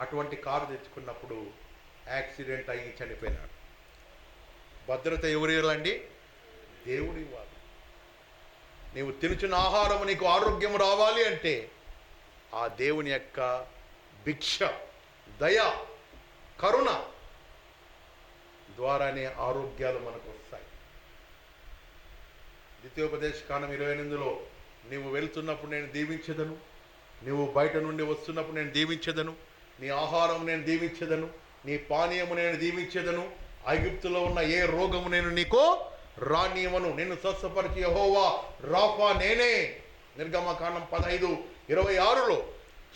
అటువంటి కారు తెచ్చుకున్నప్పుడు యాక్సిడెంట్ అయ్యి చనిపోయినాడు. భద్రత ఎవరు ఇవ్వాలండి? దేవుడి ఇవ్వాలి. నీవు తినుచున్న ఆహారము నీకు ఆరోగ్యం రావాలి అంటే ఆ దేవుని యొక్క భిక్ష, దయ, కరుణ ద్వారానే ఆరోగ్యాలు మనకు వస్తాయి. ద్వితీయోపదేశకాండం 28లో నీవు వెళ్తున్నప్పుడు నేను దీవించెదను, నీవు బయట నుండి వస్తున్నప్పుడు నేను దీవించెదను, నీ ఆహారం నేను దీవించెదను, నీ పానీయము నేను దీవించెదను, ఐగుప్తులో ఉన్న ఏ రోగము నేను నీకు రానివ్వను, నిన్ను స్వస్థపరిచి యెహోవా రాఫా నేనే. నిర్గమకాండం 15:26లో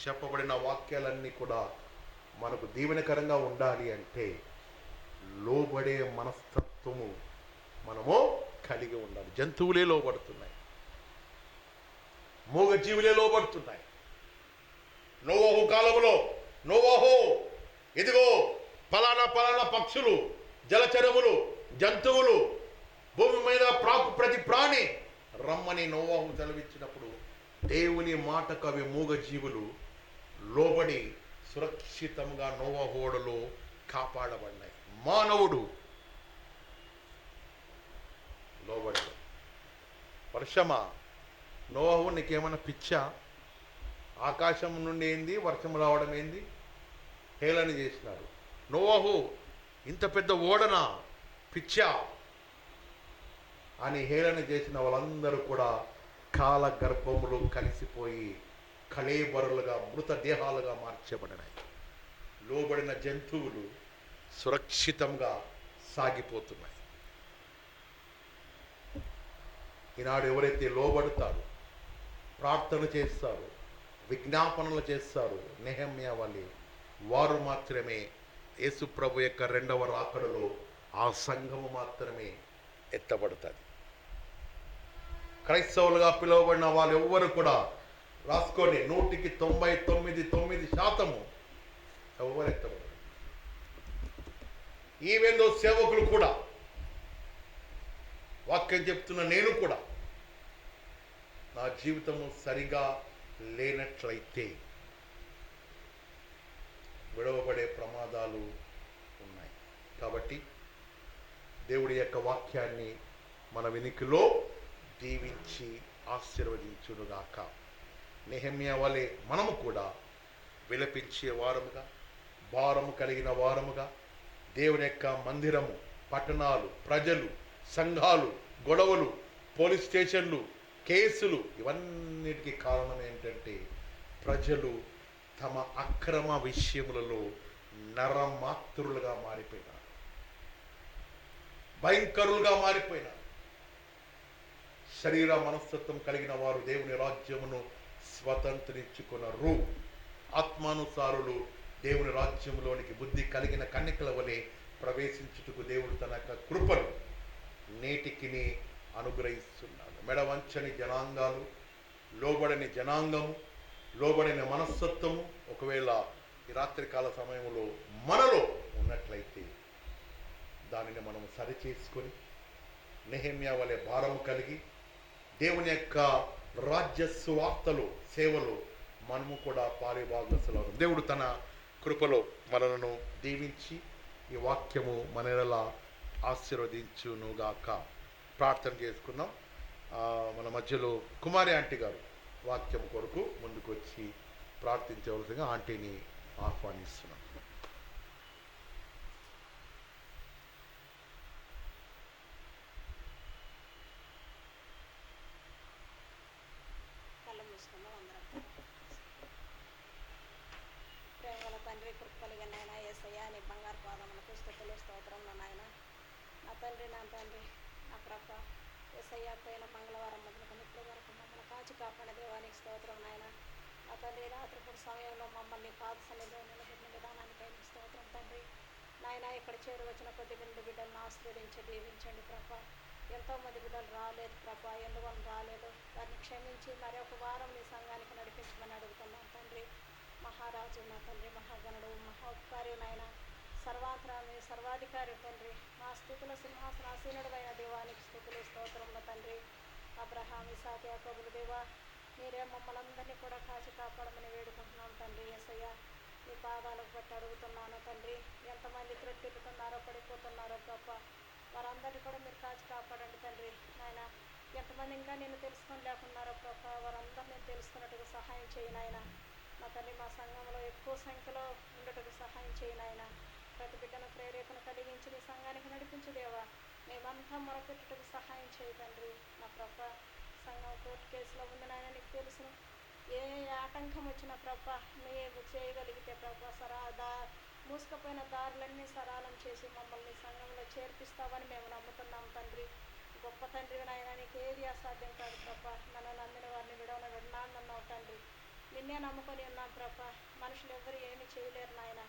చెప్పబడిన వాక్యాలన్నీ కూడా మనకు దీవెనకరంగా ఉండాలి అంటే లోబడే మనస్తత్వము మనము కలిగి ఉండాలి. జంతువులే లోబడుతున్నాయి, మూగజీవులే లోబడుతున్నాయి. నోవహు కాలములో నోవహు ఇదిగో పలానా పలానా పక్షులు, జలచరములు, జంతువులు, భూమి మీద ప్రతి ప్రాణి రమ్మని నోవహు సెలవిచ్చినప్పుడు దేవుని మాటకు అవి మూగజీవులు లోబడి సురక్షితంగా నోవహు ఓడలో కాపాడబడినాయి. మానవుడు లోబడి, వర్షమా నోవహు నీకేమైనా పిచ్చా? ఆకాశం నుండి ఏంది వర్షం రావడం ఏంది? హేళన చేసినారు. నోవహు ఇంత పెద్ద ఓడనా, పిచ్చా అని హేళన చేసిన వాళ్ళందరూ కూడా కాల గర్భములు కలిసిపోయి కళేబరులుగా, మృతదేహాలుగా మార్చబడినాయి. లోబడిన జంతువులు సురక్షితంగా సాగిపోతున్నాయి. ఈనాడు ఎవరైతే లోబడతారో, ప్రార్థన చేస్తారు, విజ్ఞాపనలు చేస్తారు, నెహెమ్యా వలె వారు మాత్రమే యేసు ప్రభు యొక్క రెండవ రాకడలో ఆ సంఘము మాత్రమే ఎత్తబడుతుంది. క్రైస్తవులుగా పిలువబడిన వాళ్ళు ఎవ్వరు కూడా రాసుకొని 99.9% ఎవరు ఎత్తబడరు. ఈవెందో సేవకులు కూడా, వాక్యం చెప్తున్న నేను కూడా నా జీవితము సరిగా లేనట్లయితే విడవబడే ప్రమాదాలు ఉన్నాయి. కాబట్టి దేవుడి యొక్క వాక్యాన్ని మన వెనుకలో దీవించి ఆశీర్వదించునుగాక. నెహెమ్యా వలె మనము కూడా విలపించే వారముగా, భారము కలిగిన వారముగా దేవుని యొక్క మందిరము, పట్టణాలు, ప్రజలు, సంఘాలు, గొడవలు, పోలీస్ స్టేషన్లు, కేసులు, ఇవన్నిటికీ కారణం ఏంటంటే ప్రజలు తమ అక్రమ విషయములలో నరమాత్రులుగా మారిపోయినారు, భయంకరులుగా మారిపోయినారు. శరీర మనస్తత్వం కలిగిన వారు దేవుని రాజ్యమును స్వతంత్రించుకున్నారు. ఆత్మానుసారులు దేవుని రాజ్యంలోనికి బుద్ధి కలిగిన కన్యకల వలె ప్రవేశించుటకు దేవుడు తన యొక్క కృపను నేటికిని అనుగ్రహిస్తున్నాడు. మెడవంచని జనాంగాలు, లోబడని జనాంగము, లోబడిన మనస్తత్వము ఒకవేళ ఈ రాత్రికాల సమయంలో మనలో ఉన్నట్లయితే దానిని మనం సరిచేసుకొని నెహెమ్యా వలె భారము కలిగి దేవుని యొక్క రాజ్య సువార్తలు, సేవలు మనము కూడా పారిభాగస్తులవుతాం. దేవుడు తన కృపలో మనలను దీవించి ఈ వాక్యము మనలా ఆశీర్వదించునుగాక. ప్రార్థన చేసుకుందాం. మన మధ్యలో కుమారి ఆంటీ గారు వాక్యం కొరకు ముందుకు వచ్చి ప్రార్థించవలసిందిగా ఆంటీని ఆహ్వానిస్తున్నాం. ప్రేమల తండ్రి, కృపలిగా నాయన యేసయ్య, నీ బంగారు పాదములకు స్తుతులు స్తోత్రములు నాయన. నా తండ్రి, నా తండ్రి, నా ప్రభ యేసయ్య, పోయిన మంగళవారం మొదలుకొని ఇప్పటి వరకు మమ్మల్ని కాచి కాపాడిన దేవానికి స్తోత్రం నాయన. నా తండ్రి, రాత్రిపూట సమయంలో మమ్మల్ని పాద సన్నిధిలో నిలబెట్టిన విధానానికి ఆయన స్తోత్రం తండ్రి. నాయన, ఇక్కడ చేరువచ్చిన కొద్ది విందు బిడ్డలను ఆశీర్వదించి దీవించండి ప్రభ. ఎంతోమంది బిడ్డలు రాలేదు ప్రభా, ఎందువల్ల రాలేదు వారిని క్షమించి మరొక వారం నీ సంఘానికి నడిపించమని అడుగుతున్నాం తండ్రి. మహారాజు నా తండ్రి, మహాగణుడు, మహోపకారి నాయన, సర్వాంతరాన్ని సర్వాధికారి తండ్రి, మా స్థుతుల సింహాసనాసీనుడు అయిన దేవానికి స్థుతులు స్తోత్రముల తండ్రి. అబ్రహాం, ఇసాకు, యాకోబుల దేవా, మీరే మమ్మల్ని అందరినీ కూడా కాచి కాపాడమని వేడుకుంటున్నాం తండ్రి. యేసయ్య, నీ పాదాలకు బట్టి అడుగుతున్నాను తండ్రి. ఎంతమంది త్రొట్టిల్లుతున్నారో, పడిపోతున్నారో గొప్ప వారందరినీ కూడా మీరు కాచి కాపాడండి తండ్రి. నాయన, ఎంతమంది ఇంకా నేను తెలుసుకొని లేకున్నారో గొప్ప వారందరూ నేను తెలుసుకున్నట్టుగా సహాయం చేయి నాయన. మా తండ్రి, మా సంఘంలో ఎక్కువ సంఖ్యలో ఉండటకు సహాయం చేయి నాయన. ప్రతి బిడ్డను ప్రేరేపణ కలిగించి నీ సంఘానికి నడిపించు దేవా. మేమంతా మొరపెట్టుటకు సహాయం చేయి తండ్రి. మా ప్రభ, సంఘం కోర్టు కేసులో ఉంది నాయన, నీకు తెలుసును. ఏ ఆటంకం వచ్చినా ప్రభ నీవు చేయగలిగితే ప్రభ మూసుకుపోయిన దారులన్నీ సరళం చేసి మమ్మల్ని సంఘంలో చేర్పిస్తావని మేము నమ్ముతున్నాం తండ్రి. గొప్ప తండ్రి నాయన, నీకు ఏది అసాధ్యం కాదు ప్రభ. నన్ను నమ్మిన వారిని విడవనన్నావు తండ్రి. నిన్నే నమ్ముకొని ఉన్నాం ప్రభ. మనుషులు ఎవరు ఏమీ చేయలేరు నాయన.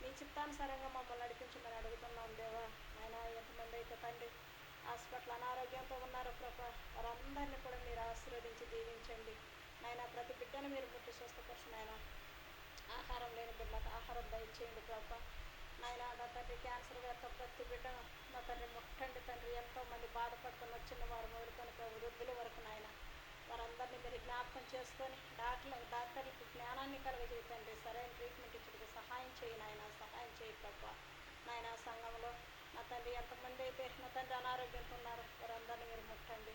నీ చిత్తానుసారంగా మమ్మల్ని నడిపించమని అడుగుతున్నాం దేవా. నాయన, ఎంతమంది అయితే తండ్రి హాస్పిటల్ అనారోగ్యంతో ఉన్నారు ప్రభ, వారందరినీ కూడా మీరు ఆశీర్వదించి దీవించండి నాయన. ప్రతి బిడ్డను మీరు ముట్టి స్వస్థపరచు నాయన. ఆహారం లేని బిడ్డలకు ఆహారం దయచేయండి ప్రభ. నాయన, నా తండ్రి, క్యాన్సర్ వ్యాధితో ప్రతి బిడ్డను నా తండ్రి ముట్టండి తండ్రి. ఎంతోమంది బాధపడుతున్న చిన్నవారు మొదలుకొని వృద్ధుల వరకు నాయన, వారందరినీ మీరు జ్ఞాపకం చేసుకొని డాక్టర్లకు జ్ఞానాన్ని కలుగజేయండి. సరైన ట్రీట్మెంట్ ఇచ్చడానికి సహాయం చేయి నాయన, సహాయం చేయి ప్రభ. నాయన, సంఘంలో నా తండ్రి ఎంతమంది అయితే నా తండ్రి అనారోగ్యంతో ఉన్నారో వారందరినీ మీరు ముట్టండి.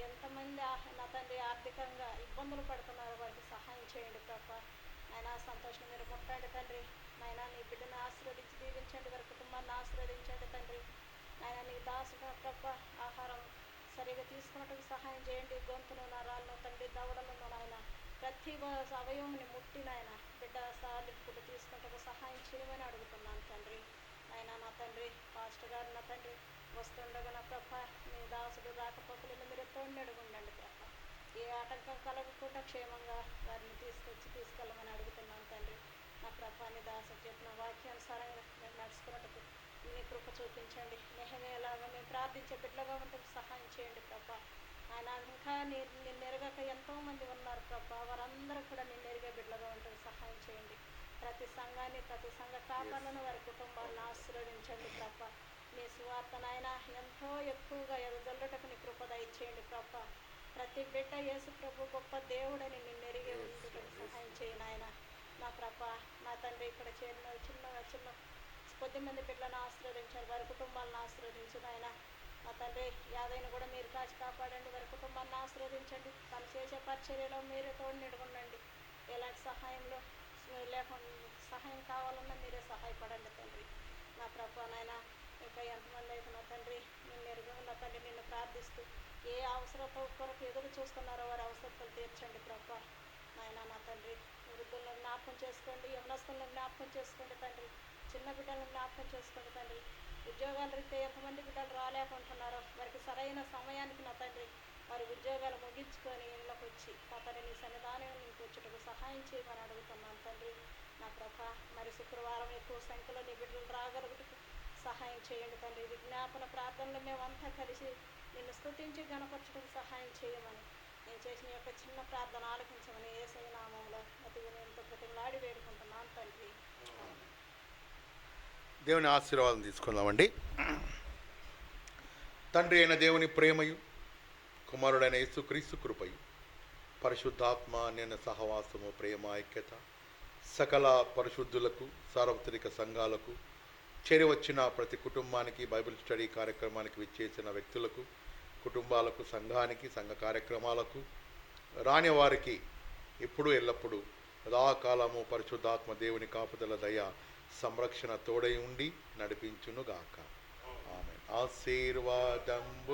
ఎంతమంది నా తండ్రి ఆర్థికంగా ఇబ్బందులు పడుతున్నారో వారికి సహాయం చేయండి ప్రభ. నాయన, సంతోషం మీరు ముట్టండి తండ్రి. నాయన, నీ బిడ్డను ఆశీర్వదించి దీవించండి, వారి కుటుంబాన్ని ఆశీర్వదించండి తండ్రి. నాయన, నీ దాసుగా ప్రభ ఆహారం సరిగా తీసుకున్నట్టుకు సహాయం చేయండి. గొంతును, నరాలను తండ్రి, దవడలను నాయన, ప్రతి అవయవంని ముట్టి నాయన బిడ్డ సాలింపుడు తీసుకుంటూ సహాయం చేయమని అడుగుతున్నాను తండ్రి. నాయన, నా తండ్రి, పాస్టర్ గారు నా తండ్రి వస్తుండగా నా ప్రభ నీ దాసుడు రాకపోకలను మీరు తోడుండండి ప్రభ. ఏ ఆటంకం కలగకుండా క్షేమంగా వారిని తీసుకెళ్ళమని అడుగుతున్నాను తండ్రి. నా ప్రభ, నీ దాసుడు చెప్పిన వాక్యానుసారంగా మేము నడుచుకున్నట్టుకు నీ కృప చూపించండి. నెహమేలాగా మేము ప్రార్థించే బిడ్డలుగా ఉంటే సహాయం చేయండి ప్రభ. ఆయన ఇంకా నిన్ను ఎరగక ఎంతోమంది ఉన్నారు ప్రభ, వారందరూ కూడా నిన్ను ఎరిగే బిడ్డలుగా ఉంటే సహాయం చేయండి. ప్రతి సంఘాన్ని, ప్రతి సంఘ కాపాలను, వారి కుటుంబాలను ఆశీర్వదించండి ప్రభ. నీ సువార్త నాయన ఎంతో ఎక్కువగా ఎదజల్లుటకు నీ కృప దయచేయండి ప్రభ. ప్రతి బిడ్డ యేసు ప్రభు గొప్ప దేవుడని నిన్ను ఎరిగే ఉండుటకు సహాయం చేయి నాయన. నా ప్రభ, నా తండ్రి, ఇక్కడ చేరిన చిన్న కొద్దిమంది బిడ్డలను ఆశీర్వదించారు, వారి కుటుంబాలను ఆశీర్వదించు నాయన. నా తండ్రి, యాదైన కూడా మీరు కాచి కాపాడండి, వారి కుటుంబాన్ని ఆశీర్వదించండి. తను చేసే పరిచర్యలో మీరే తోడు నిడుగుండండి. ఎలాంటి సహాయంలో లేకుండా సహాయం కావాలన్నా మీరే సహాయపడండి తండ్రి. నా ప్రభ, నాయన, ఇంకా ఎంతమంది అయితే నా తండ్రి నిన్ను ఎరుగు నా తండ్రి నిన్ను ప్రార్థిస్తూ ఏ అవసరత కొరకు ఎదురు చూస్తున్నారో వారి అవసరతలు తీర్చండి ప్రభ. నాయన, నా తండ్రి, వృద్ధులను జ్ఞాపకం చేసుకోండి, యవనస్తులను జ్ఞాపకం చేసుకోండి తండ్రి, చిన్న బిడ్డలను జ్ఞాపకం చేసుకోండి తండ్రి. ఉద్యోగాల రీత్యా ఎంతమంది బిడ్డలు రాలేకుంటున్నారో వారికి సరైన సమయానికి నా తండ్రి వారి ఉద్యోగాలు ముగించుకొని ఇళ్ళకి వచ్చి నా తండ్రి నీ సన్నిధానం నీకు వచ్చేటకు సహాయం చేయమని అడుగుతున్నాను తండ్రి. నా ప్రభ, మరి శుక్రవారం ఎక్కువ సంఖ్యలో నీ బిడ్డలు రాగలుగుటకు సహాయం చేయండి తండ్రి. విజ్ఞాపన ప్రార్థనలు మేమంతా కలిసి నిన్ను స్తుతించి గణపరచడానికి సహాయం చేయమని, నేను చేసిన యొక్క చిన్న ప్రార్థన ఆలకించమని యేసయ్య నామములో అతి వినయంతో ప్రతిలాడి వేడుకుంటున్నాను తండ్రి. దేవుని ఆశీర్వాదం తీసుకుందామండి. తండ్రి అయిన దేవుని ప్రేమయు, కుమారుడైన యేసుక్రీస్తు కృపయు, పరిశుద్ధాత్మ అన్యోన్య సహవాసము, ప్రేమ, ఐక్యత సకల పరిశుద్ధులకు, సార్వత్రిక సంఘాలకు, చేరి వచ్చిన ప్రతి కుటుంబానికి, బైబిల్ స్టడీ కార్యక్రమానికి విచ్చేసిన వ్యక్తులకు, కుటుంబాలకు, సంఘానికి, సంఘ కార్యక్రమాలకు, రాని వారికి ఇప్పుడు ఎల్లప్పుడూ సదాకాలము పరిశుద్ధాత్మ దేవుని కాపుదల, దయ, సంరక్షణ తోడై ఉండి నడిపించునుగాక. ఆమేన్. ఆశీర్వాదంబు